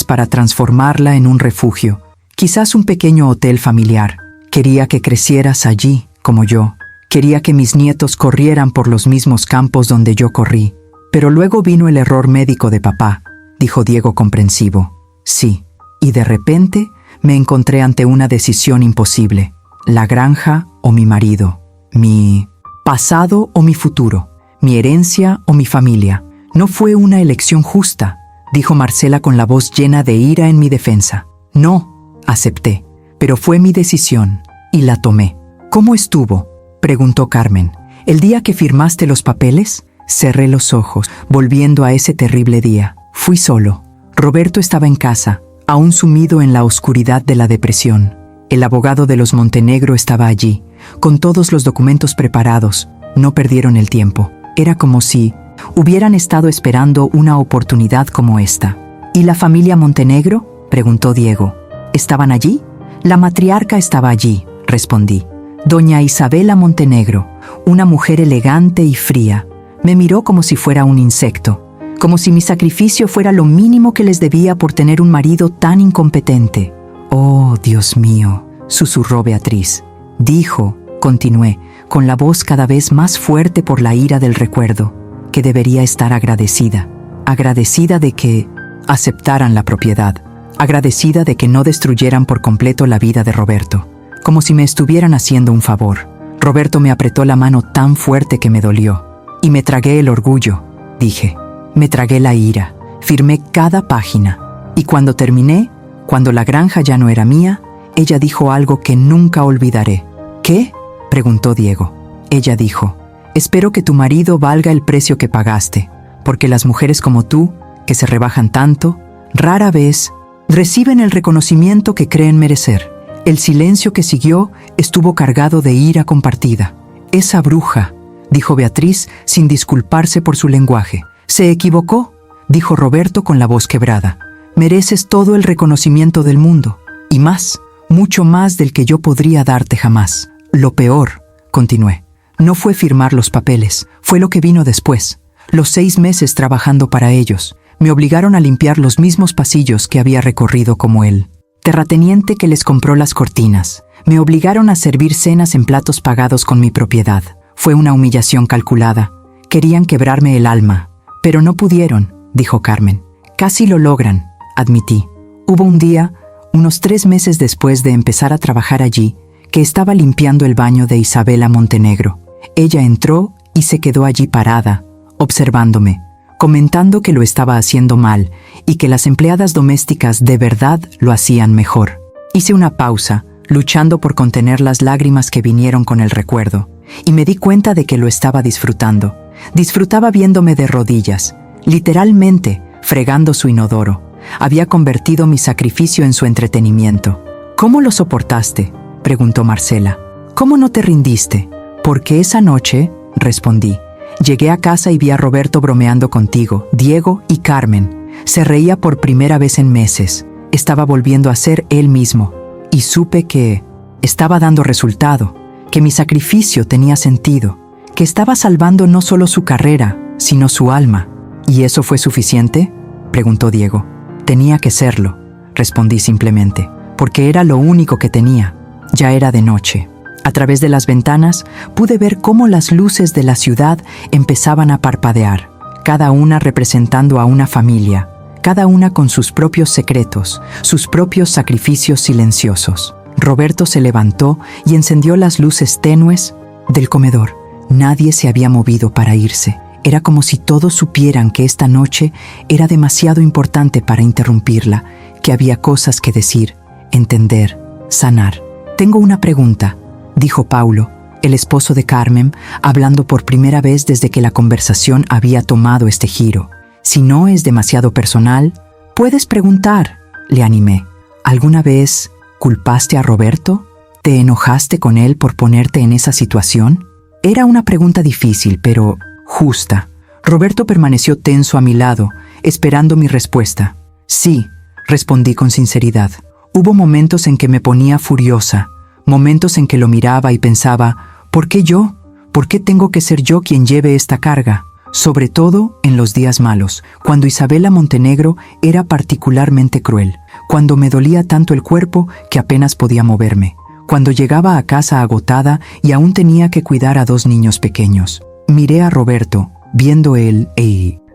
para transformarla en un refugio, quizás un pequeño hotel familiar. Quería que crecieras allí, como yo. Quería que mis nietos corrieran por los mismos campos donde yo corrí. Pero luego vino el error médico de papá, dijo Diego comprensivo. Sí, y de repente me encontré ante una decisión imposible. La granja o mi marido, mi pasado o mi futuro, mi herencia o mi familia. No fue una elección justa, dijo Marcela con la voz llena de ira en mi defensa. No, acepté, pero fue mi decisión y la tomé. ¿Cómo estuvo?, preguntó Carmen. ¿El día que firmaste los papeles? Cerré los ojos, volviendo a ese terrible día. Fui solo. Roberto estaba en casa, aún sumido en la oscuridad de la depresión. El abogado de los Montenegro estaba allí, con todos los documentos preparados. No perdieron el tiempo. Era como si hubieran estado esperando una oportunidad como esta. ¿Y la familia Montenegro?, preguntó Diego. ¿Estaban allí? La matriarca estaba allí, respondí. Doña Isabela Montenegro, una mujer elegante y fría. Me miró como si fuera un insecto, como si mi sacrificio fuera lo mínimo que les debía por tener un marido tan incompetente. «Oh, Dios mío», susurró Beatriz. Dijo, continué, con la voz cada vez más fuerte por la ira del recuerdo, que debería estar agradecida. Agradecida de que aceptaran la propiedad. Agradecida de que no destruyeran por completo la vida de Roberto. Como si me estuvieran haciendo un favor. Roberto me apretó la mano tan fuerte que me dolió. Y me tragué el orgullo, dije. Me tragué la ira. Firmé cada página. Y cuando terminé, cuando la granja ya no era mía, ella dijo algo que nunca olvidaré. ¿Qué?, preguntó Diego. Ella dijo, espero que tu marido valga el precio que pagaste, porque las mujeres como tú, que se rebajan tanto, rara vez reciben el reconocimiento que creen merecer. El silencio que siguió estuvo cargado de ira compartida. Esa bruja, dijo Beatriz sin disculparse por su lenguaje. Se equivocó, dijo Roberto con la voz quebrada. Mereces todo el reconocimiento del mundo, y más, mucho más del que yo podría darte jamás. Lo peor, continué, no fue firmar los papeles, fue lo que vino después. Los 6 meses trabajando para ellos, me obligaron a limpiar los mismos pasillos que había recorrido como él. Terrateniente que les compró las cortinas. Me obligaron a servir cenas en platos pagados con mi propiedad. Fue una humillación calculada. Querían quebrarme el alma, pero no pudieron, dijo Carmen. Casi lo logran, admití. Hubo un día unos 3 meses después de empezar a trabajar allí, que estaba limpiando el baño de Isabela Montenegro. Ella entró y se quedó allí parada, observándome, comentando que lo estaba haciendo mal y que las empleadas domésticas de verdad lo hacían mejor. Hice una pausa, luchando por contener las lágrimas que vinieron con el recuerdo, y me di cuenta de que lo estaba disfrutando. Disfrutaba viéndome de rodillas, literalmente fregando su inodoro. Había convertido mi sacrificio en su entretenimiento. ¿Cómo lo soportaste?, preguntó Marcela. ¿Cómo no te rindiste? Porque esa noche, respondí, llegué a casa y vi a Roberto bromeando contigo, Diego y Carmen. Se reía por primera vez en meses. Estaba volviendo a ser él mismo. Y supe que estaba dando resultado, que mi sacrificio tenía sentido, que estaba salvando no solo su carrera, sino su alma. ¿Y eso fue suficiente?, preguntó Diego. Tenía que serlo, respondí simplemente, porque era lo único que tenía. Ya era de noche. A través de las ventanas pude ver cómo las luces de la ciudad empezaban a parpadear, cada una representando a una familia, cada una con sus propios secretos, sus propios sacrificios silenciosos. Roberto se levantó y encendió las luces tenues del comedor. Nadie se había movido para irse. Era como si todos supieran que esta noche era demasiado importante para interrumpirla, que había cosas que decir, entender, sanar. Tengo una pregunta, dijo Paulo, el esposo de Carmen, hablando por primera vez desde que la conversación había tomado este giro. Si no es demasiado personal, puedes preguntar, le animé. ¿Alguna vez culpaste a Roberto? ¿Te enojaste con él por ponerte en esa situación? Era una pregunta difícil, pero justa. Roberto permaneció tenso a mi lado, esperando mi respuesta. Sí, respondí con sinceridad. Hubo momentos en que me ponía furiosa, momentos en que lo miraba y pensaba, ¿por qué yo? ¿Por qué tengo que ser yo quien lleve esta carga? Sobre todo en los días malos, cuando Isabela Montenegro era particularmente cruel, cuando me dolía tanto el cuerpo que apenas podía moverme, cuando llegaba a casa agotada y aún tenía que cuidar a 2 niños pequeños. Miré a Roberto, viendo el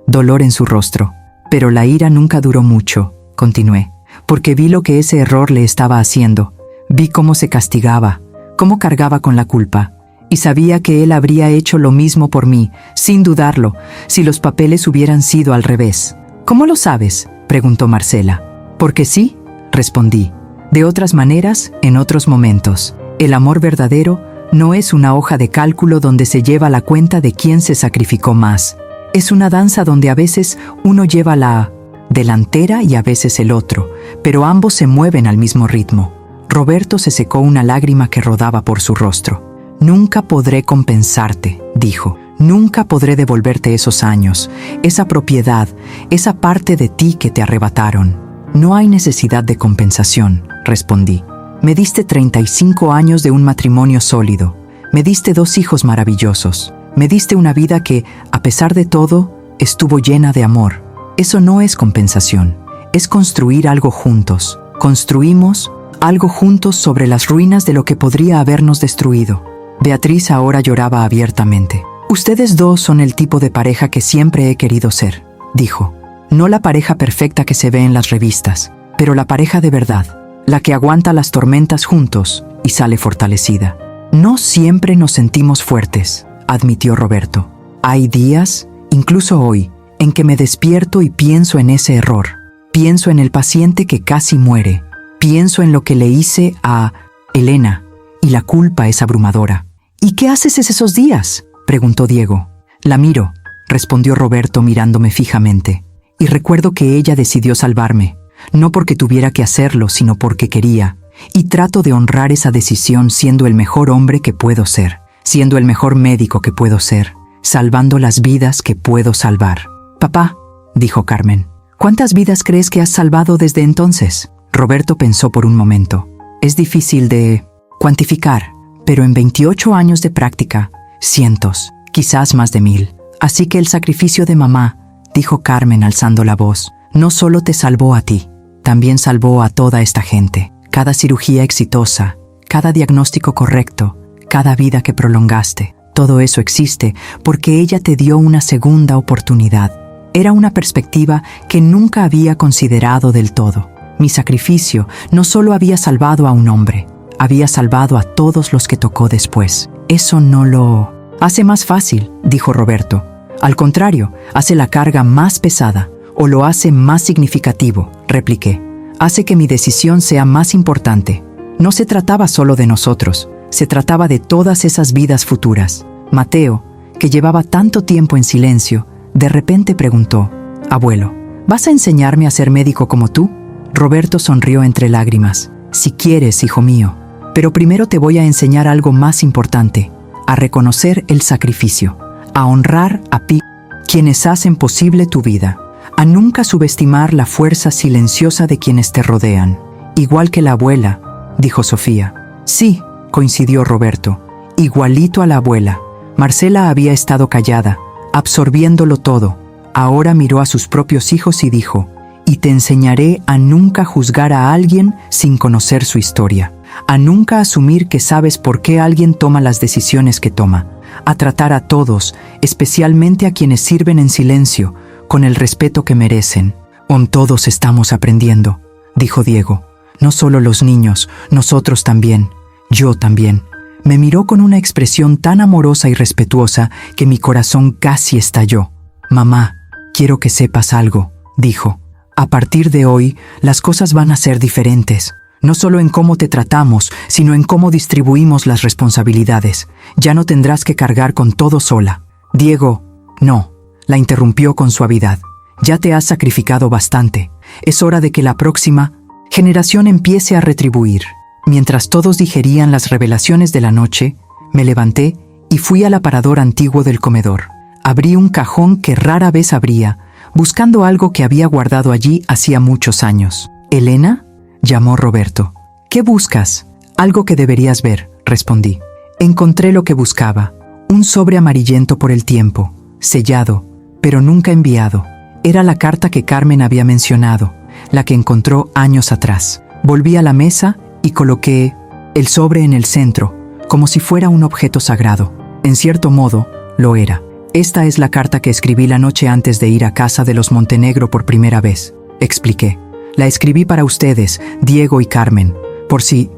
dolor en su rostro. Pero la ira nunca duró mucho, continué, porque vi lo que ese error le estaba haciendo. Vi cómo se castigaba, cómo cargaba con la culpa, y sabía que él habría hecho lo mismo por mí, sin dudarlo, si los papeles hubieran sido al revés. ¿Cómo lo sabes?, preguntó Marcela. Porque sí, respondí. De otras maneras, en otros momentos. El amor verdadero no es una hoja de cálculo donde se lleva la cuenta de quién se sacrificó más. Es una danza donde a veces uno lleva la delantera y a veces el otro, pero ambos se mueven al mismo ritmo. Roberto se secó una lágrima que rodaba por su rostro. Nunca podré compensarte, dijo. Nunca podré devolverte esos años, esa propiedad, esa parte de ti que te arrebataron. No hay necesidad de compensación, respondí. Me diste 35 años de un matrimonio sólido. Me diste 2 hijos maravillosos. Me diste una vida que, a pesar de todo, estuvo llena de amor. Eso no es compensación. Es construir algo juntos. Construimos algo juntos sobre las ruinas de lo que podría habernos destruido. Beatriz ahora lloraba abiertamente. Ustedes 2 son el tipo de pareja que siempre he querido ser, dijo. No la pareja perfecta que se ve en las revistas, pero la pareja de verdad. La que aguanta las tormentas juntos y sale fortalecida. No siempre nos sentimos fuertes, admitió Roberto. Hay días, incluso hoy, en que me despierto y pienso en ese error. Pienso en el paciente que casi muere. Pienso en lo que le hice a Elena, y la culpa es abrumadora. ¿Y qué haces esos días?, preguntó Diego. La miro, respondió Roberto mirándome fijamente. Y recuerdo que ella decidió salvarme. No porque tuviera que hacerlo, sino porque quería. Y trato de honrar esa decisión siendo el mejor hombre que puedo ser, siendo el mejor médico que puedo ser, salvando las vidas que puedo salvar. Papá, dijo Carmen, ¿cuántas vidas crees que has salvado desde entonces? Roberto pensó por un momento. Es difícil de cuantificar, pero en 28 años de práctica, cientos, quizás más de 1000. Así que el sacrificio de mamá, dijo Carmen alzando la voz, no solo te salvó a ti, también salvó a toda esta gente. Cada cirugía exitosa, cada diagnóstico correcto, cada vida que prolongaste, todo eso existe porque ella te dio una segunda oportunidad. Era una perspectiva que nunca había considerado del todo. Mi sacrificio no solo había salvado a un hombre, había salvado a todos los que tocó después. Eso no lo hace más fácil, dijo Roberto. Al contrario, hace la carga más pesada, o lo hace más significativo, repliqué. Hace que mi decisión sea más importante. No se trataba solo de nosotros, se trataba de todas esas vidas futuras. Mateo, que llevaba tanto tiempo en silencio, de repente preguntó: «Abuelo, ¿vas a enseñarme a ser médico como tú?» Roberto sonrió entre lágrimas. «Si quieres, hijo mío, pero primero te voy a enseñar algo más importante, a reconocer el sacrificio, a honrar a quienes hacen posible tu vida, a nunca subestimar la fuerza silenciosa de quienes te rodean». «Igual que la abuela», dijo Sofía. «Sí», coincidió Roberto, «igualito a la abuela». Marcela había estado callada, absorbiéndolo todo. Ahora miró a sus propios hijos y dijo: «Y te enseñaré a nunca juzgar a alguien sin conocer su historia, a nunca asumir que sabes por qué alguien toma las decisiones que toma, a tratar a todos, especialmente a quienes sirven en silencio, con el respeto que merecen». «Todos estamos aprendiendo», dijo Diego. «No solo los niños, nosotros también. Yo también». Me miró con una expresión tan amorosa y respetuosa que mi corazón casi estalló. «Mamá, quiero que sepas algo», dijo. «A partir de hoy, las cosas van a ser diferentes. No solo en cómo te tratamos, sino en cómo distribuimos las responsabilidades. Ya no tendrás que cargar con todo sola». «Diego, no», la interrumpió con suavidad. «Ya te has sacrificado bastante. Es hora de que la próxima generación empiece a retribuir». Mientras todos digerían las revelaciones de la noche, me levanté y fui al aparador antiguo del comedor. Abrí un cajón que rara vez abría, buscando algo que había guardado allí hacía muchos años. «¿Elena?», llamó Roberto. «¿Qué buscas?» «Algo que deberías ver», respondí. Encontré lo que buscaba, un sobre amarillento por el tiempo, sellado, pero nunca enviado. Era la carta que Carmen había mencionado, la que encontró años atrás. Volví a la mesa y coloqué el sobre en el centro, como si fuera un objeto sagrado. En cierto modo, lo era. «Esta es la carta que escribí la noche antes de ir a casa de los Montenegro por primera vez», expliqué. «La escribí para ustedes, Diego y Carmen, por si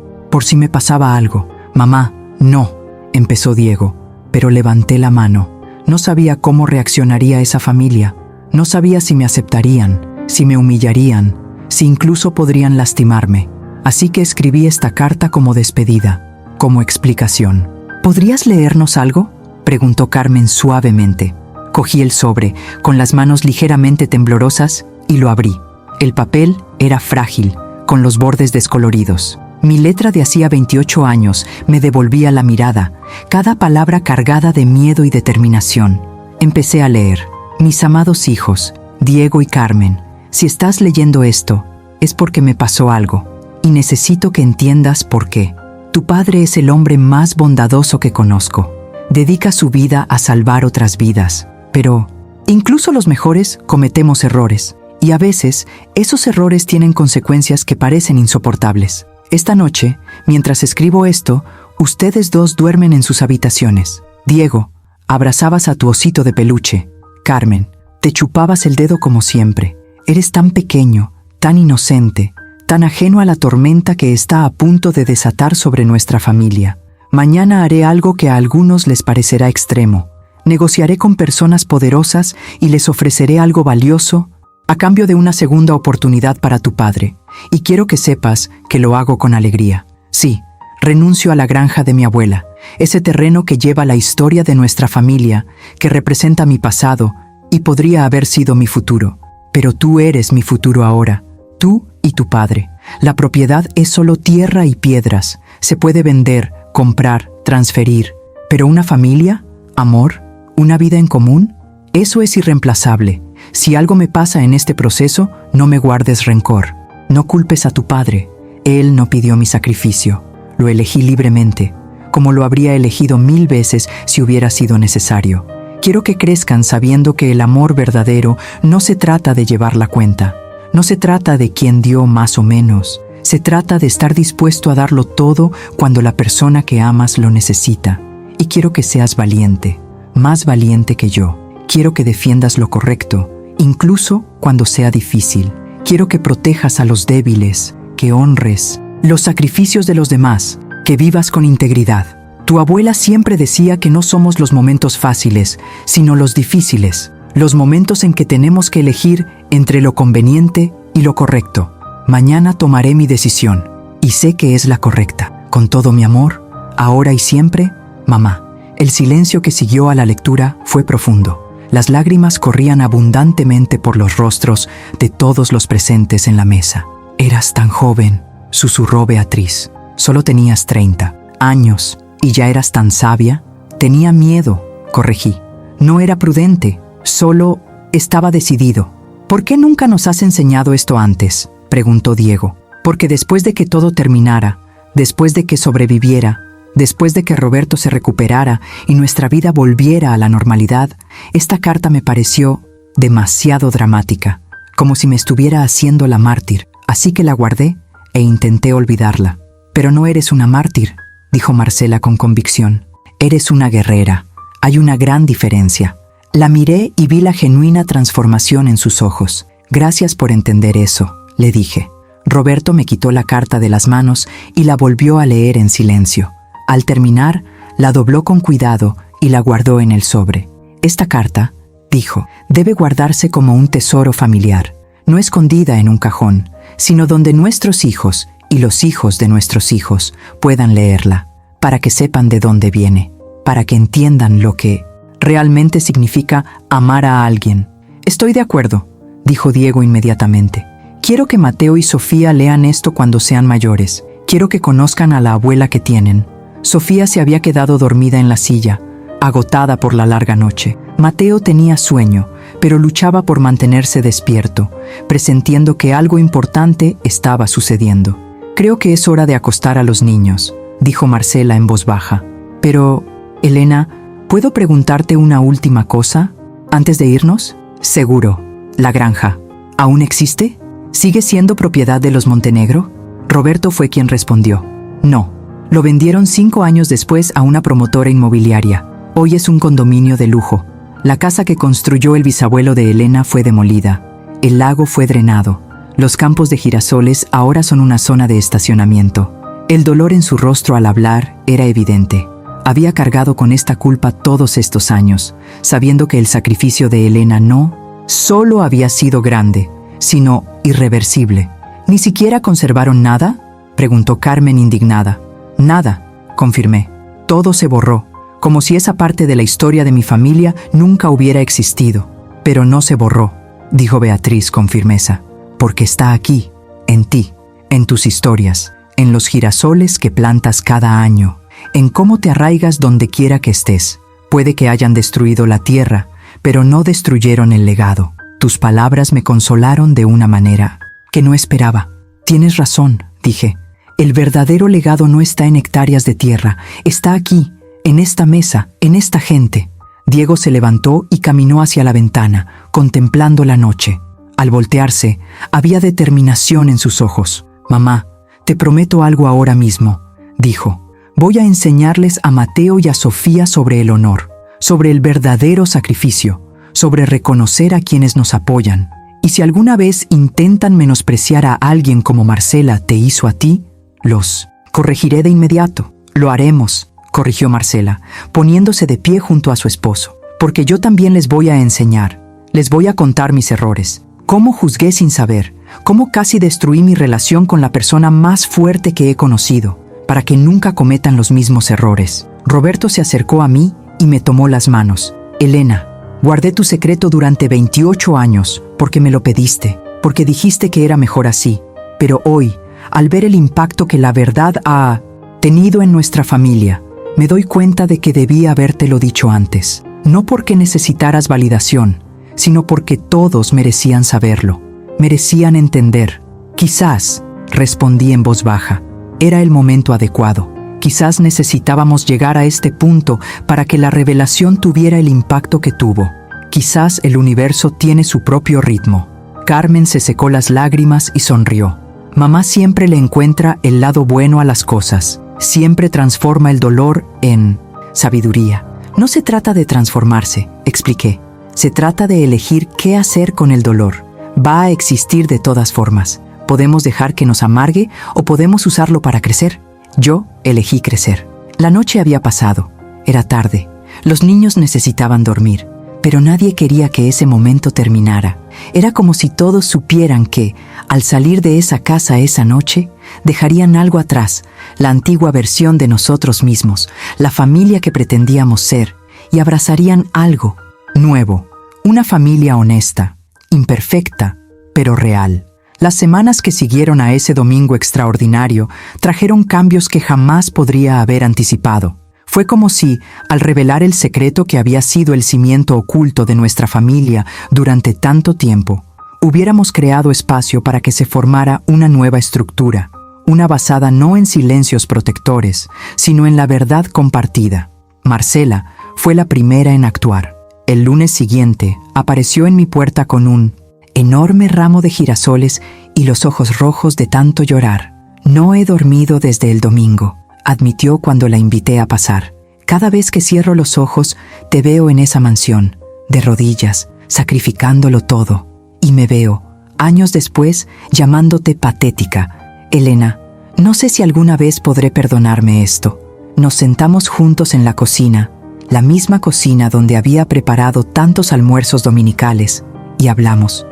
me pasaba algo». «Mamá, no», empezó Diego, pero levanté la mano. No sabía cómo reaccionaría esa familia. No sabía si me aceptarían, si me humillarían, si incluso podrían lastimarme. Así que escribí esta carta como despedida, como explicación. «¿Podrías leernos algo?», preguntó Carmen suavemente. Cogí el sobre, con las manos ligeramente temblorosas, y lo abrí. El papel era frágil, con los bordes descoloridos. Mi letra de hacía 28 años me devolvía la mirada, cada palabra cargada de miedo y determinación. Empecé a leer. «Mis amados hijos, Diego y Carmen, si estás leyendo esto, es porque me pasó algo. Y necesito que entiendas por qué. Tu padre es el hombre más bondadoso que conozco. Dedica su vida a salvar otras vidas. Pero, incluso los mejores cometemos errores. Y a veces, esos errores tienen consecuencias que parecen insoportables. Esta noche, mientras escribo esto, ustedes dos duermen en sus habitaciones. Diego, abrazabas a tu osito de peluche. Carmen, te chupabas el dedo como siempre. Eres tan pequeño, tan inocente, tan ajeno a la tormenta que está a punto de desatar sobre nuestra familia. Mañana haré algo que a algunos les parecerá extremo. Negociaré con personas poderosas y les ofreceré algo valioso a cambio de una segunda oportunidad para tu padre. Y quiero que sepas que lo hago con alegría. Sí, renuncio a la granja de mi abuela, ese terreno que lleva la historia de nuestra familia, que representa mi pasado y podría haber sido mi futuro. Pero tú eres mi futuro ahora, tú y tu padre. La propiedad es solo tierra y piedras. Se puede vender, comprar, transferir. Pero una familia, amor, una vida en común, eso es irreemplazable. Si algo me pasa en este proceso, no me guardes rencor. No culpes a tu padre. Él no pidió mi sacrificio. Lo elegí libremente, como lo habría elegido 1000 veces si hubiera sido necesario. Quiero que crezcan sabiendo que el amor verdadero no se trata de llevar la cuenta. No se trata de quién dio más o menos. Se trata de estar dispuesto a darlo todo cuando la persona que amas lo necesita. Y quiero que seas valiente, más valiente que yo. Quiero que defiendas lo correcto, incluso cuando sea difícil. Quiero que protejas a los débiles, que honres los sacrificios de los demás, que vivas con integridad. Tu abuela siempre decía que no somos los momentos fáciles, sino los difíciles, los momentos en que tenemos que elegir entre lo conveniente y lo correcto. Mañana tomaré mi decisión, y sé que es la correcta. Con todo mi amor, ahora y siempre, mamá. El silencio que siguió a la lectura fue profundo. Las lágrimas corrían abundantemente por los rostros de todos los presentes en la mesa. Eras tan joven, susurró Beatriz. Solo tenías 30 años y ya eras tan sabia. Tenía miedo, corregí. No era prudente, solo estaba decidido. ¿Por qué nunca nos has enseñado esto antes?, preguntó Diego. Porque después de que todo terminara, después de que sobreviviera, después de que Roberto se recuperara y nuestra vida volviera a la normalidad, esta carta me pareció demasiado dramática, como si me estuviera haciendo la mártir, así que la guardé e intenté olvidarla. Pero no eres una mártir, dijo Marcela con convicción. Eres una guerrera. Hay una gran diferencia. La miré y vi la genuina transformación en sus ojos. Gracias por entender eso, le dije. Roberto me quitó la carta de las manos y la volvió a leer en silencio. Al terminar, la dobló con cuidado y la guardó en el sobre. Esta carta, dijo, debe guardarse como un tesoro familiar, no escondida en un cajón, sino donde nuestros hijos y los hijos de nuestros hijos puedan leerla, para que sepan de dónde viene, para que entiendan lo que realmente significa amar a alguien. Estoy de acuerdo, dijo Diego inmediatamente. Quiero que Mateo y Sofía lean esto cuando sean mayores. Quiero que conozcan a la abuela que tienen. Sofía se había quedado dormida en la silla, agotada por la larga noche. Mateo tenía sueño, pero luchaba por mantenerse despierto, presintiendo que algo importante estaba sucediendo. Creo que es hora de acostar a los niños, dijo Marcela en voz baja. Pero, Elena, ¿puedo preguntarte una última cosa antes de irnos? Seguro. La granja, ¿aún existe? ¿Sigue siendo propiedad de los Montenegro? Roberto fue quien respondió. No. Lo vendieron 5 años después a una promotora inmobiliaria. Hoy es un condominio de lujo. La casa que construyó el bisabuelo de Elena fue demolida. El lago fue drenado. Los campos de girasoles ahora son una zona de estacionamiento. El dolor en su rostro al hablar era evidente. Había cargado con esta culpa todos estos años, sabiendo que el sacrificio de Elena no solo había sido grande, sino irreversible. ¿Ni siquiera conservaron nada?, preguntó Carmen indignada. Nada, confirmé. Todo se borró, como si esa parte de la historia de mi familia nunca hubiera existido. Pero no se borró, dijo Beatriz con firmeza, porque está aquí, en ti, en tus historias, en los girasoles que plantas cada año, en cómo te arraigas donde quiera que estés. Puede que hayan destruido la tierra, pero no destruyeron el legado. Tus palabras me consolaron de una manera que no esperaba. Tienes razón, dije. El verdadero legado no está en hectáreas de tierra, está aquí, en esta mesa, en esta gente. Diego se levantó y caminó hacia la ventana, contemplando la noche. Al voltearse, había determinación en sus ojos. Mamá, te prometo algo ahora mismo, dijo. Voy a enseñarles a Mateo y a Sofía sobre el honor, sobre el verdadero sacrificio, sobre reconocer a quienes nos apoyan. Y si alguna vez intentan menospreciar a alguien como Marcela te hizo a ti, los corregiré de inmediato. Lo haremos, corrigió Marcela, poniéndose de pie junto a su esposo. Porque yo también les voy a enseñar. Les voy a contar mis errores. Cómo juzgué sin saber. Cómo casi destruí mi relación con la persona más fuerte que he conocido. Para que nunca cometan los mismos errores. Roberto se acercó a mí y me tomó las manos. Elena, guardé tu secreto durante 28 años porque me lo pediste. Porque dijiste que era mejor así. Pero hoy, al ver el impacto que la verdad ha tenido en nuestra familia, me doy cuenta de que debí habértelo dicho antes. No porque necesitaras validación, sino porque todos merecían saberlo, merecían entender. Quizás, respondí en voz baja, era el momento adecuado. Quizás necesitábamos llegar a este punto para que la revelación tuviera el impacto que tuvo. Quizás el universo tiene su propio ritmo. Carmen se secó las lágrimas y sonrió. Mamá siempre le encuentra el lado bueno a las cosas. Siempre transforma el dolor en sabiduría. No se trata de transformarse, expliqué. Se trata de elegir qué hacer con el dolor. Va a existir de todas formas. Podemos dejar que nos amargue o podemos usarlo para crecer. Yo elegí crecer. La noche había pasado. Era tarde. Los niños necesitaban dormir, pero nadie quería que ese momento terminara. Era como si todos supieran que, al salir de esa casa esa noche, dejarían algo atrás, la antigua versión de nosotros mismos, la familia que pretendíamos ser, y abrazarían algo nuevo, una familia honesta, imperfecta, pero real. Las semanas que siguieron a ese domingo extraordinario trajeron cambios que jamás podría haber anticipado. Fue como si, al revelar el secreto que había sido el cimiento oculto de nuestra familia durante tanto tiempo, hubiéramos creado espacio para que se formara una nueva estructura, una basada no en silencios protectores, sino en la verdad compartida. Marcela fue la primera en actuar. El lunes siguiente apareció en mi puerta con un enorme ramo de girasoles y los ojos rojos de tanto llorar. No he dormido desde el domingo, admitió cuando la invité a pasar. Cada vez que cierro los ojos, te veo en esa mansión, de rodillas, sacrificándolo todo. Y me veo, años después, llamándote patética. Elena, no sé si alguna vez podré perdonarme esto. Nos sentamos juntos en la cocina, la misma cocina donde había preparado tantos almuerzos dominicales, y hablamos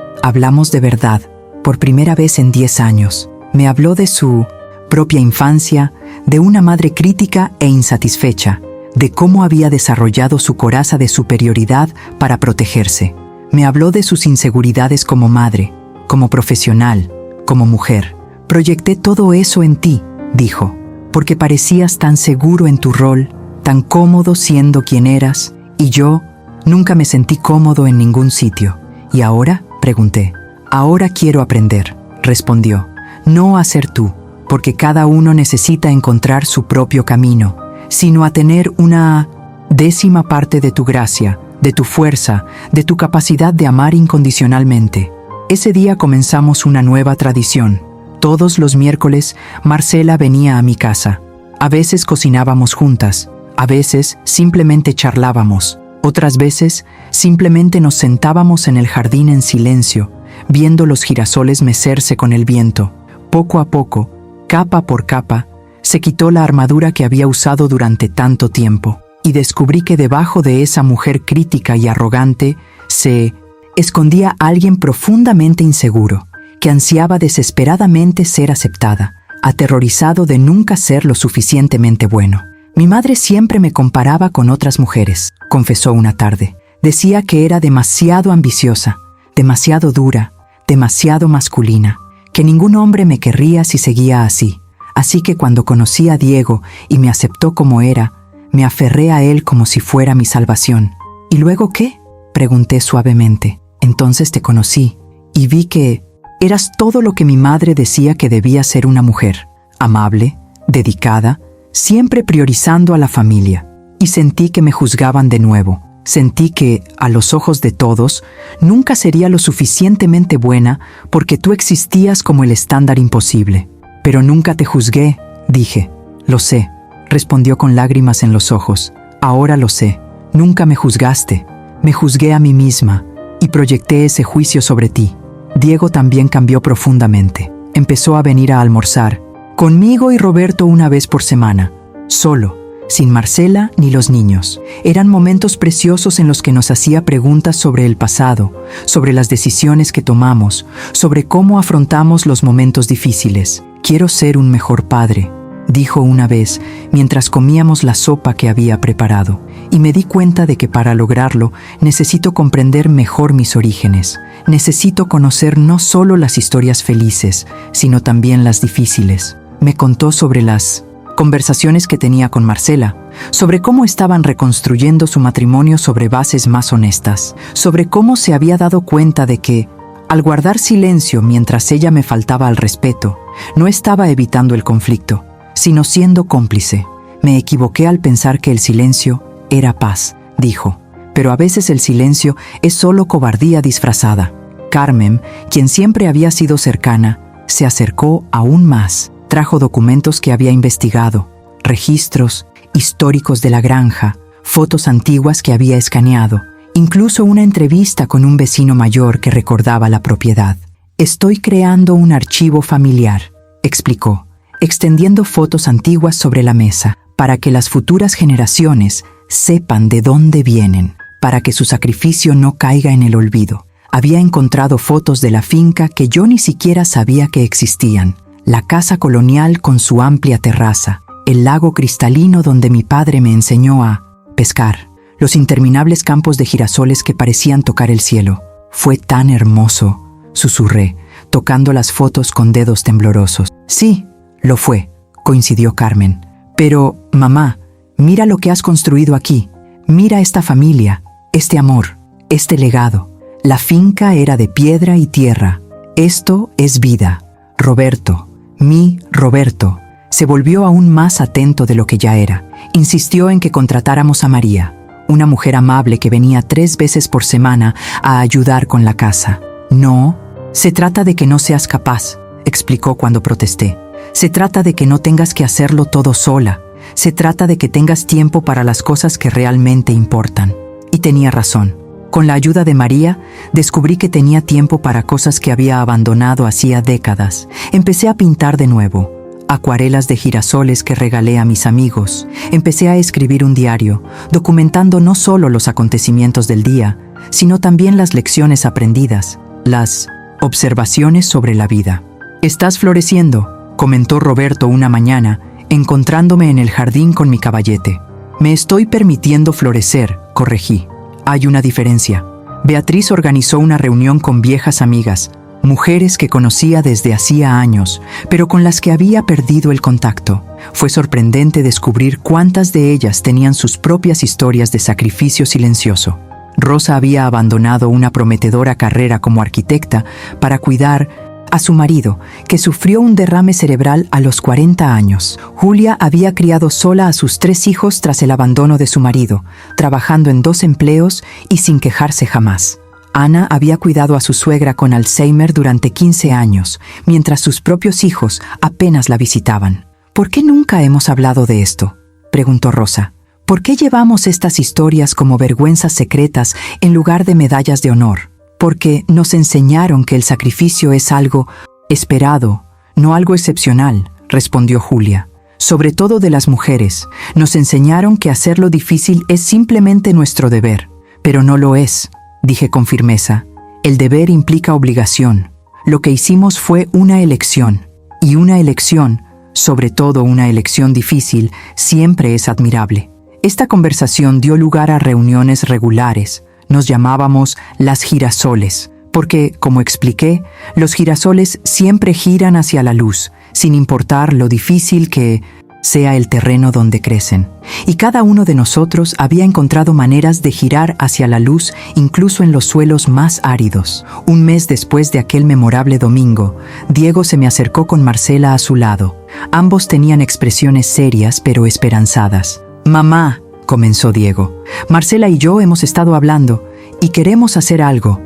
de verdad, por primera vez en 10 años. Me habló de su propia infancia, de una madre crítica e insatisfecha, de cómo había desarrollado su coraza de superioridad para protegerse. Me habló de sus inseguridades como madre, como profesional, como mujer. Proyecté todo eso en ti, dijo, porque parecías tan seguro en tu rol, tan cómodo siendo quien eras, y yo nunca me sentí cómodo en ningún sitio. ¿Y ahora? Pregunté. Ahora quiero aprender, respondió. No a ser tú, porque cada uno necesita encontrar su propio camino, sino a tener una 10ª parte de tu gracia, de tu fuerza, de tu capacidad de amar incondicionalmente. Ese día comenzamos una nueva tradición. Todos los miércoles, Marcela venía a mi casa. A veces cocinábamos juntas, a veces simplemente charlábamos. Otras veces, simplemente nos sentábamos en el jardín en silencio, viendo los girasoles mecerse con el viento. Poco a poco, capa por capa, se quitó la armadura que había usado durante tanto tiempo, y descubrí que debajo de esa mujer crítica y arrogante se escondía alguien profundamente inseguro, que ansiaba desesperadamente ser aceptada, aterrorizado de nunca ser lo suficientemente bueno. Mi madre siempre me comparaba con otras mujeres, confesó una tarde. Decía que era demasiado ambiciosa, demasiado dura, demasiado masculina, que ningún hombre me querría si seguía así. Así que cuando conocí a Diego y me aceptó como era, me aferré a él como si fuera mi salvación. ¿Y luego qué?, pregunté suavemente. Entonces te conocí y vi que eras todo lo que mi madre decía que debía ser una mujer, amable, dedicada, siempre priorizando a la familia. Y sentí que me juzgaban de nuevo. Sentí que, a los ojos de todos, nunca sería lo suficientemente buena porque tú existías como el estándar imposible. Pero nunca te juzgué, dije. Lo sé, respondió con lágrimas en los ojos. Ahora lo sé. Nunca me juzgaste. Me juzgué a mí misma y proyecté ese juicio sobre ti. Diego también cambió profundamente. Empezó a venir a almorzar, conmigo y Roberto una vez por semana, solo, sin Marcela ni los niños. Eran momentos preciosos en los que nos hacía preguntas sobre el pasado, sobre las decisiones que tomamos, sobre cómo afrontamos los momentos difíciles. Quiero ser un mejor padre, dijo una vez mientras comíamos la sopa que había preparado, y me di cuenta de que para lograrlo necesito comprender mejor mis orígenes. Necesito conocer no solo las historias felices, sino también las difíciles. Me contó sobre las conversaciones que tenía con Marcela, sobre cómo estaban reconstruyendo su matrimonio sobre bases más honestas, sobre cómo se había dado cuenta de que, al guardar silencio mientras ella me faltaba al respeto, no estaba evitando el conflicto, sino siendo cómplice. Me equivoqué al pensar que el silencio era paz, dijo, pero a veces el silencio es solo cobardía disfrazada. Carmen, quien siempre había sido cercana, se acercó aún más. Trajo documentos que había investigado, registros históricos de la granja, fotos antiguas que había escaneado, incluso una entrevista con un vecino mayor que recordaba la propiedad. «Estoy creando un archivo familiar», explicó, extendiendo fotos antiguas sobre la mesa, para que las futuras generaciones sepan de dónde vienen, para que su sacrificio no caiga en el olvido. Había encontrado fotos de la finca que yo ni siquiera sabía que existían. La casa colonial con su amplia terraza, el lago cristalino donde mi padre me enseñó a pescar, los interminables campos de girasoles que parecían tocar el cielo. «Fue tan hermoso», susurré, tocando las fotos con dedos temblorosos. «Sí, lo fue», coincidió Carmen. «Pero, mamá, mira lo que has construido aquí. Mira esta familia, este amor, este legado. La finca era de piedra y tierra. Esto es vida. Roberto, mi Roberto». Se volvió aún más atento de lo que ya era. Insistió en que contratáramos a María, una mujer amable que venía 3 veces por semana a ayudar con la casa. «No, se trata de que no seas capaz», explicó cuando protesté. «Se trata de que no tengas que hacerlo todo sola. Se trata de que tengas tiempo para las cosas que realmente importan». Y tenía razón. Con la ayuda de María, descubrí que tenía tiempo para cosas que había abandonado hacía décadas. Empecé a pintar de nuevo. Acuarelas de girasoles que regalé a mis amigos. Empecé a escribir un diario, documentando no solo los acontecimientos del día, sino también las lecciones aprendidas, las observaciones sobre la vida. «Estás floreciendo», comentó Roberto una mañana, encontrándome en el jardín con mi caballete. «Me estoy permitiendo florecer», corregí. «Hay una diferencia». Beatriz organizó una reunión con viejas amigas, mujeres que conocía desde hacía años, pero con las que había perdido el contacto. Fue sorprendente descubrir cuántas de ellas tenían sus propias historias de sacrificio silencioso. Rosa había abandonado una prometedora carrera como arquitecta para cuidar a su marido, que sufrió un derrame cerebral a los 40 años. Julia había criado sola a sus 3 hijos tras el abandono de su marido, trabajando en 2 empleos y sin quejarse jamás. Ana había cuidado a su suegra con Alzheimer durante 15 años, mientras sus propios hijos apenas la visitaban. «¿Por qué nunca hemos hablado de esto?», preguntó Rosa. «¿Por qué llevamos estas historias como vergüenzas secretas en lugar de medallas de honor? Porque nos enseñaron que el sacrificio es algo esperado, no algo excepcional», respondió Julia. «Sobre todo de las mujeres. Nos enseñaron que hacerlo difícil es simplemente nuestro deber. Pero no lo es», dije con firmeza. «El deber implica obligación. Lo que hicimos fue una elección. Y una elección, sobre todo una elección difícil, siempre es admirable». Esta conversación dio lugar a reuniones regulares. Nos llamábamos las girasoles, porque, como expliqué, los girasoles siempre giran hacia la luz, sin importar lo difícil que sea el terreno donde crecen. Y cada uno de nosotros había encontrado maneras de girar hacia la luz incluso en los suelos más áridos. Un mes después de aquel memorable domingo, Diego se me acercó con Marcela a su lado. Ambos tenían expresiones serias pero esperanzadas. «Mamá», comenzó Diego, «Marcela y yo hemos estado hablando y queremos hacer algo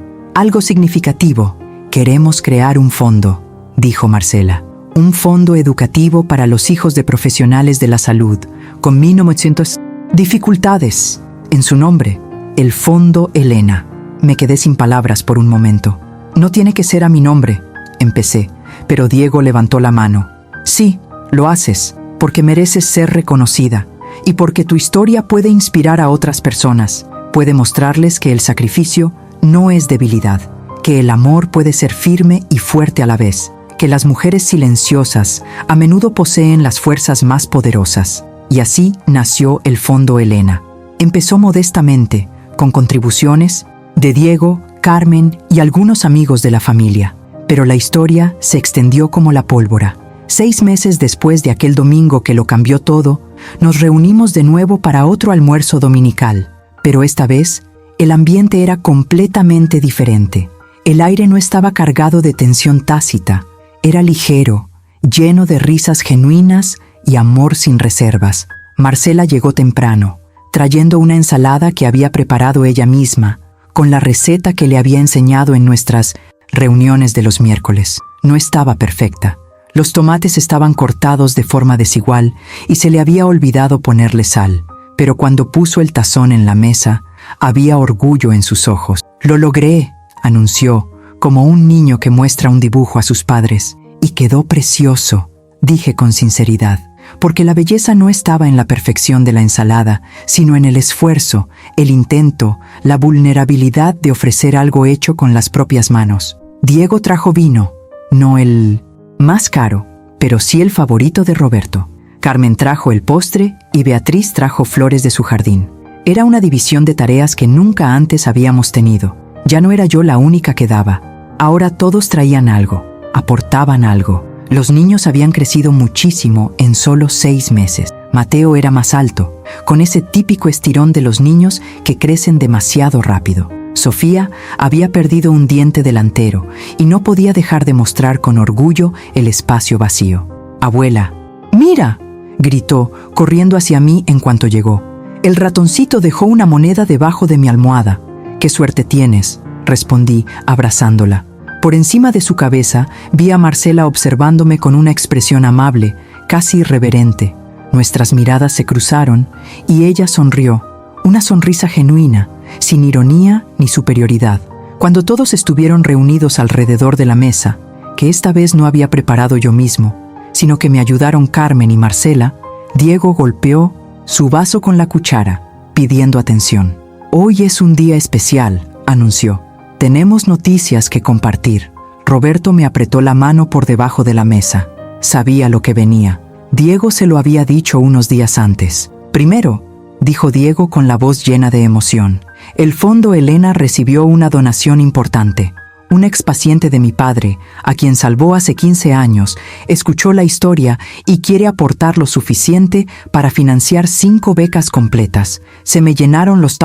significativo. Queremos crear un fondo», dijo Marcela. «Un fondo educativo para los hijos de profesionales de la salud, con 1900 dificultades en su nombre, el Fondo Elena». Me quedé sin palabras por un momento. «No tiene que ser a mi nombre», empecé, pero Diego levantó la mano. «Sí, lo haces, porque mereces ser reconocida, y porque tu historia puede inspirar a otras personas, puede mostrarles que el sacrificio no es debilidad, que el amor puede ser firme y fuerte a la vez, que las mujeres silenciosas a menudo poseen las fuerzas más poderosas». Y así nació el Fondo Elena. Empezó modestamente, con contribuciones de Diego, Carmen y algunos amigos de la familia, pero la historia se extendió como la pólvora. 6 meses después de aquel domingo que lo cambió todo, nos reunimos de nuevo para otro almuerzo dominical, pero esta vez el ambiente era completamente diferente. El aire no estaba cargado de tensión tácita, era ligero, lleno de risas genuinas y amor sin reservas. Marcela llegó temprano, trayendo una ensalada que había preparado ella misma, con la receta que le había enseñado en nuestras reuniones de los miércoles. No estaba perfecta. Los tomates estaban cortados de forma desigual y se le había olvidado ponerle sal, pero cuando puso el tazón en la mesa, había orgullo en sus ojos. «Lo logré», anunció, como un niño que muestra un dibujo a sus padres. «Y quedó precioso», dije con sinceridad, porque la belleza no estaba en la perfección de la ensalada, sino en el esfuerzo, el intento, la vulnerabilidad de ofrecer algo hecho con las propias manos. Diego trajo vino, no el más caro, pero sí el favorito de Roberto. Carmen trajo el postre y Beatriz trajo flores de su jardín. Era una división de tareas que nunca antes habíamos tenido. Ya no era yo la única que daba. Ahora todos traían algo, aportaban algo. Los niños habían crecido muchísimo en solo 6 meses. Mateo era más alto, con ese típico estirón de los niños que crecen demasiado rápido. Sofía había perdido un diente delantero y no podía dejar de mostrar con orgullo el espacio vacío. «Abuela, mira», gritó, corriendo hacia mí en cuanto llegó. «El ratoncito dejó una moneda debajo de mi almohada». «Qué suerte tienes», respondí, abrazándola. Por encima de su cabeza vi a Marcela observándome con una expresión amable, casi irreverente. Nuestras miradas se cruzaron y ella sonrió, una sonrisa genuina, sin ironía ni superioridad. Cuando todos estuvieron reunidos alrededor de la mesa, que esta vez no había preparado yo mismo, sino que me ayudaron Carmen y Marcela, Diego golpeó su vaso con la cuchara, pidiendo atención. «Hoy es un día especial», anunció. «Tenemos noticias que compartir». Roberto me apretó la mano por debajo de la mesa. Sabía lo que venía. Diego se lo había dicho unos días antes. «Primero», dijo Diego con la voz llena de emoción, «el Fondo Elena recibió una donación importante. Un expaciente de mi padre, a quien salvó hace 15 años, escuchó la historia y quiere aportar lo suficiente para financiar 5 becas completas. Se me llenaron los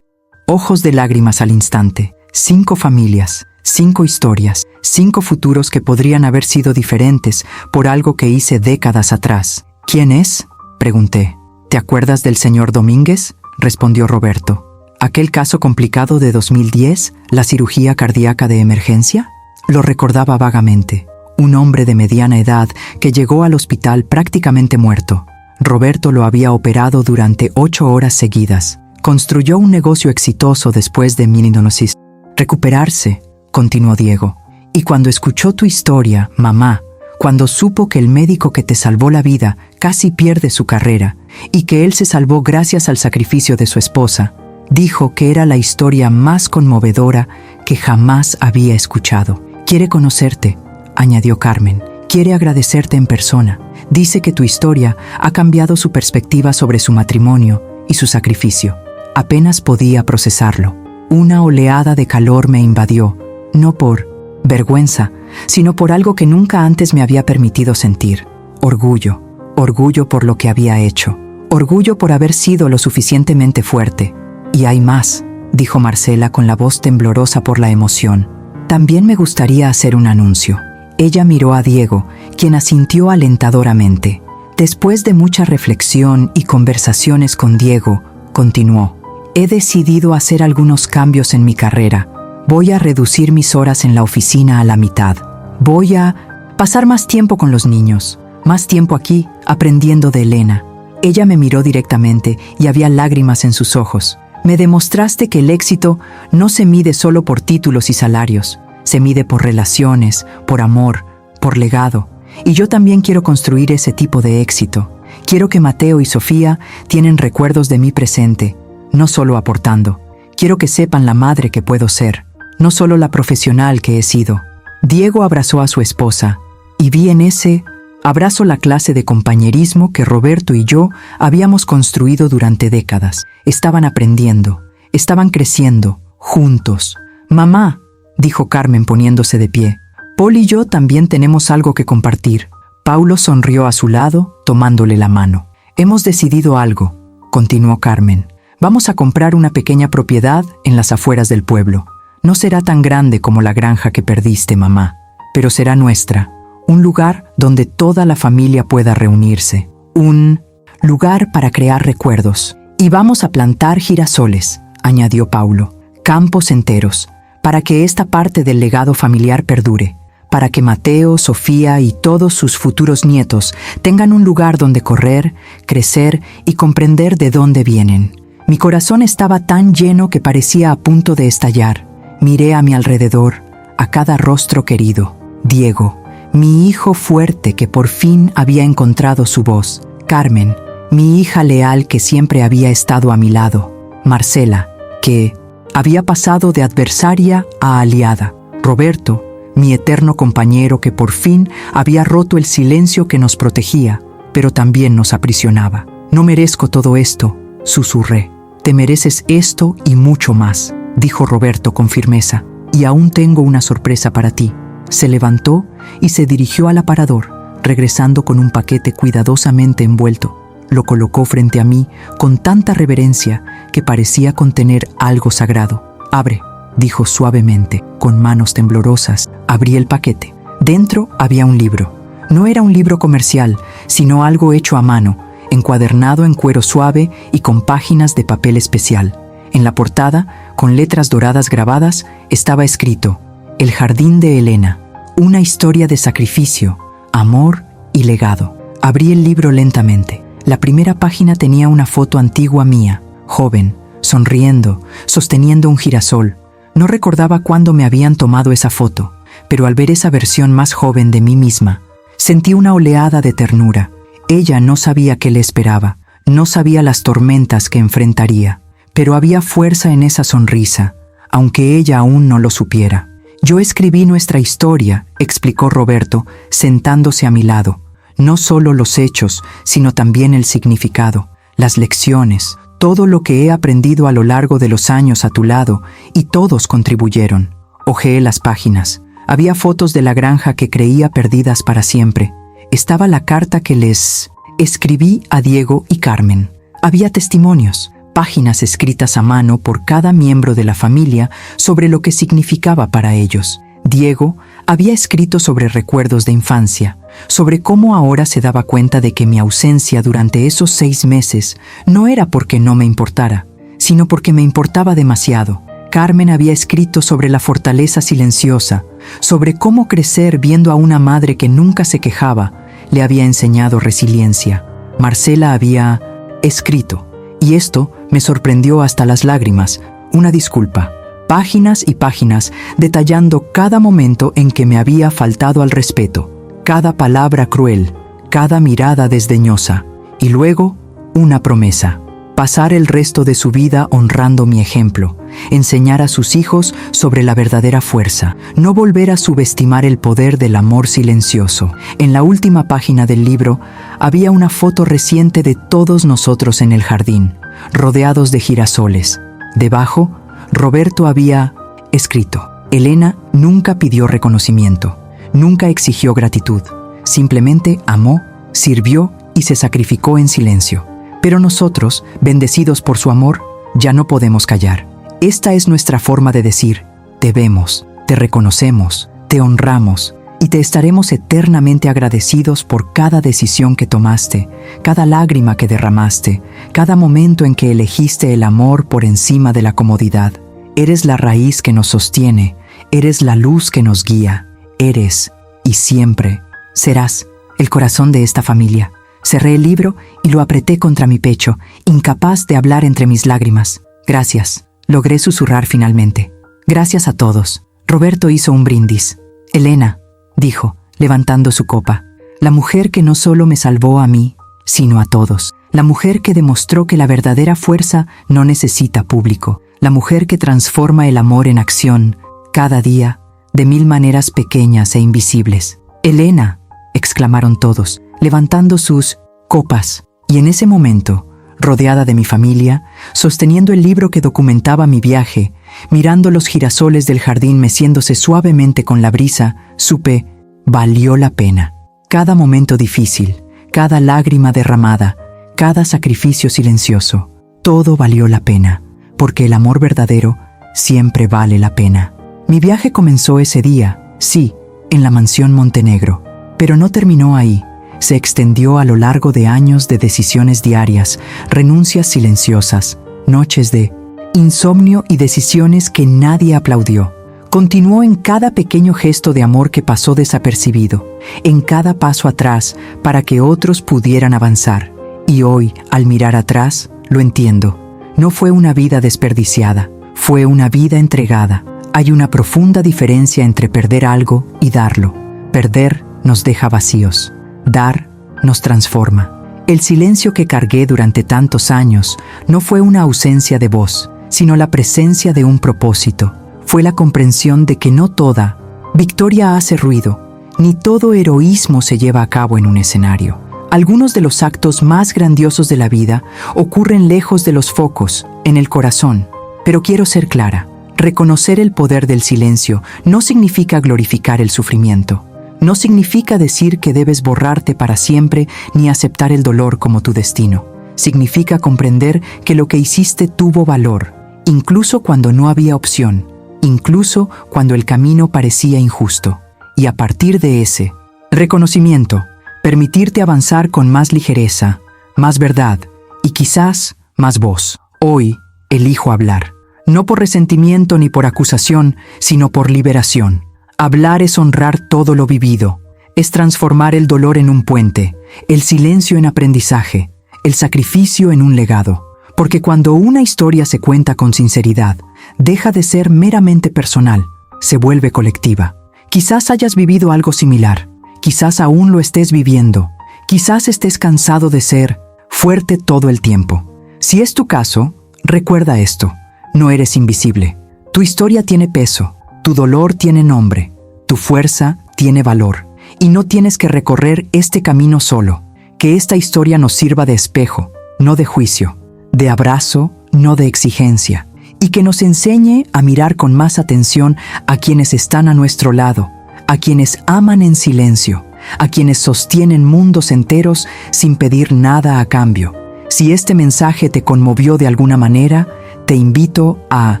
ojos de lágrimas al instante. 5 familias, 5 historias, 5 futuros que podrían haber sido diferentes por algo que hice décadas atrás». «¿Quién es?», pregunté. «¿Te acuerdas del señor Domínguez?», respondió Roberto. «¿Aquel caso complicado de 2010, la cirugía cardíaca de emergencia?». Lo recordaba vagamente. Un hombre de mediana edad que llegó al hospital prácticamente muerto. Roberto lo había operado durante 8 horas seguidas. Construyó un negocio exitoso después de meninosis. «Recuperarse», continuó Diego. «Y cuando escuchó tu historia, mamá, cuando supo que el médico que te salvó la vida casi pierde su carrera y que él se salvó gracias al sacrificio de su esposa, dijo que era la historia más conmovedora que jamás había escuchado. Quiere conocerte», añadió Carmen. «Quiere agradecerte en persona. Dice que tu historia ha cambiado su perspectiva sobre su matrimonio y su sacrificio». Apenas podía procesarlo. Una oleada de calor me invadió, no por vergüenza, sino por algo que nunca antes me había permitido sentir. Orgullo. Orgullo por lo que había hecho. Orgullo por haber sido lo suficientemente fuerte. «Y hay más», dijo Marcela con la voz temblorosa por la emoción. «También me gustaría hacer un anuncio». Ella miró a Diego, quien asintió alentadoramente. Después de mucha reflexión y conversaciones con Diego, continuó. «He decidido hacer algunos cambios en mi carrera. Voy a reducir mis horas en la oficina a la mitad. Voy a pasar más tiempo con los niños, más tiempo aquí, aprendiendo de Elena». Ella me miró directamente y había lágrimas en sus ojos. «Me demostraste que el éxito no se mide solo por títulos y salarios. Se mide por relaciones, por amor, por legado. Y yo también quiero construir ese tipo de éxito. Quiero que Mateo y Sofía tienen recuerdos de mi presente, no solo aportando. Quiero que sepan la madre que puedo ser, no solo la profesional que he sido». Diego abrazó a su esposa, y vi en ese abrazo la clase de compañerismo que Roberto y yo habíamos construido durante décadas. Estaban aprendiendo, estaban creciendo, juntos. «Mamá», dijo Carmen poniéndose de pie, «Paul y yo también tenemos algo que compartir». Paulo sonrió a su lado, tomándole la mano. «Hemos decidido algo», continuó Carmen. «Vamos a comprar una pequeña propiedad en las afueras del pueblo. No será tan grande como la granja que perdiste, mamá, pero será nuestra. Un lugar donde toda la familia pueda reunirse. Un lugar para crear recuerdos. Y vamos a plantar girasoles», añadió Paulo. «Campos enteros, para que esta parte del legado familiar perdure. Para que Mateo, Sofía y todos sus futuros nietos tengan un lugar donde correr, crecer y comprender de dónde vienen. Mi corazón estaba tan lleno que parecía a punto de estallar. Miré a mi alrededor, a cada rostro querido. Diego, mi hijo fuerte que por fin había encontrado su voz. Carmen, mi hija leal que siempre había estado a mi lado. Marcela, que había pasado de adversaria a aliada. Roberto, mi eterno compañero que por fin había roto el silencio que nos protegía, pero también nos aprisionaba. No merezco todo esto, susurré. Te mereces esto y mucho más, dijo Roberto con firmeza. Y aún tengo una sorpresa para ti. Se levantó y se dirigió al aparador, regresando con un paquete cuidadosamente envuelto. Lo colocó frente a mí con tanta reverencia que parecía contener algo sagrado. Abre, dijo suavemente, con manos temblorosas. Abrí el paquete. Dentro había un libro. No era un libro comercial, sino algo hecho a mano, encuadernado en cuero suave y con páginas de papel especial. En la portada, con letras doradas grabadas, estaba escrito: El jardín de Elena, una historia de sacrificio, amor y legado. Abrí el libro lentamente. La primera página tenía una foto antigua mía, joven, sonriendo, sosteniendo un girasol. No recordaba cuándo me habían tomado esa foto, pero al ver esa versión más joven de mí misma, sentí una oleada de ternura. Ella no sabía qué le esperaba, no sabía las tormentas que enfrentaría, pero había fuerza en esa sonrisa, aunque ella aún no lo supiera. Yo escribí nuestra historia, explicó Roberto, sentándose a mi lado. No solo los hechos, sino también el significado, las lecciones, todo lo que he aprendido a lo largo de los años a tu lado, y todos contribuyeron. Hojeé las páginas. Había fotos de la granja que creía perdidas para siempre. Estaba la carta que les escribí a Diego y Carmen. Había testimonios, páginas escritas a mano por cada miembro de la familia sobre lo que significaba para ellos. Diego había escrito sobre recuerdos de infancia, sobre cómo ahora se daba cuenta de que mi ausencia durante esos 6 meses no era porque no me importara, sino porque me importaba demasiado. Carmen había escrito sobre la fortaleza silenciosa, sobre cómo crecer viendo a una madre que nunca se quejaba le había enseñado resiliencia. Marcela había escrito, y esto me sorprendió hasta las lágrimas, una disculpa. Páginas y páginas detallando cada momento en que me había faltado al respeto, cada palabra cruel, cada mirada desdeñosa, y luego una promesa: pasar el resto de su vida honrando mi ejemplo, enseñar a sus hijos sobre la verdadera fuerza, no volver a subestimar el poder del amor silencioso. En la última página del libro había una foto reciente de todos nosotros en el jardín, rodeados de girasoles. Debajo, Roberto había escrito: Elena nunca pidió reconocimiento, nunca exigió gratitud, simplemente amó, sirvió y se sacrificó en silencio. Pero nosotros, bendecidos por su amor, ya no podemos callar. Esta es nuestra forma de decir: te vemos, te reconocemos, te honramos y te estaremos eternamente agradecidos por cada decisión que tomaste, cada lágrima que derramaste, cada momento en que elegiste el amor por encima de la comodidad. Eres la raíz que nos sostiene, eres la luz que nos guía, eres y siempre serás el corazón de esta familia. Cerré el libro y lo apreté contra mi pecho, incapaz de hablar entre mis lágrimas. Gracias, logré susurrar finalmente. Gracias a todos. Roberto hizo un brindis. Elena, dijo, levantando su copa, la mujer que no solo me salvó a mí, sino a todos. La mujer que demostró que la verdadera fuerza no necesita público. La mujer que transforma el amor en acción, cada día, de 1000 maneras pequeñas e invisibles. Elena, exclamaron todos, levantando sus copas. Y en ese momento, rodeada de mi familia, sosteniendo el libro que documentaba mi viaje, mirando los girasoles del jardín meciéndose suavemente con la brisa, supe: valió la pena. Cada momento difícil, cada lágrima derramada, cada sacrificio silencioso, todo valió la pena, porque el amor verdadero siempre vale la pena. Mi viaje comenzó ese día, sí, en la mansión Montenegro, pero no terminó ahí. Se extendió a lo largo de años de decisiones diarias, renuncias silenciosas, noches de insomnio y decisiones que nadie aplaudió. Continuó en cada pequeño gesto de amor que pasó desapercibido, en cada paso atrás para que otros pudieran avanzar. Y hoy, al mirar atrás, lo entiendo. No fue una vida desperdiciada, fue una vida entregada. Hay una profunda diferencia entre perder algo y darlo. Perder nos deja vacíos. Dar nos transforma. El silencio que cargué durante tantos años no fue una ausencia de voz, sino la presencia de un propósito. Fue la comprensión de que no toda victoria hace ruido, ni todo heroísmo se lleva a cabo en un escenario. Algunos de los actos más grandiosos de la vida ocurren lejos de los focos, en el corazón. Pero quiero ser clara. Reconocer el poder del silencio no significa glorificar el sufrimiento. No significa decir que debes borrarte para siempre ni aceptar el dolor como tu destino. Significa comprender que lo que hiciste tuvo valor, incluso cuando no había opción, incluso cuando el camino parecía injusto. Y a partir de ese reconocimiento, permitirte avanzar con más ligereza, más verdad y quizás más voz. Hoy elijo hablar, no por resentimiento ni por acusación, sino por liberación. Hablar es honrar todo lo vivido, es transformar el dolor en un puente, el silencio en aprendizaje, el sacrificio en un legado. Porque cuando una historia se cuenta con sinceridad, deja de ser meramente personal, se vuelve colectiva. Quizás hayas vivido algo similar, quizás aún lo estés viviendo, quizás estés cansado de ser fuerte todo el tiempo. Si es tu caso, recuerda esto, no eres invisible. Tu historia tiene peso, tu dolor tiene nombre, tu fuerza tiene valor, y no tienes que recorrer este camino solo. Que esta historia nos sirva de espejo, no de juicio, de abrazo, no de exigencia, y que nos enseñe a mirar con más atención a quienes están a nuestro lado, a quienes aman en silencio, a quienes sostienen mundos enteros sin pedir nada a cambio. Si este mensaje te conmovió de alguna manera, te invito a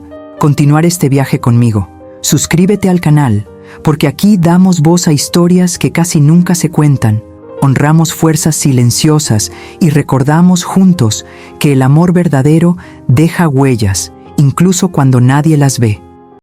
continuar este viaje conmigo. Suscríbete al canal, porque aquí damos voz a historias que casi nunca se cuentan. Honramos fuerzas silenciosas y recordamos juntos que el amor verdadero deja huellas, incluso cuando nadie las ve.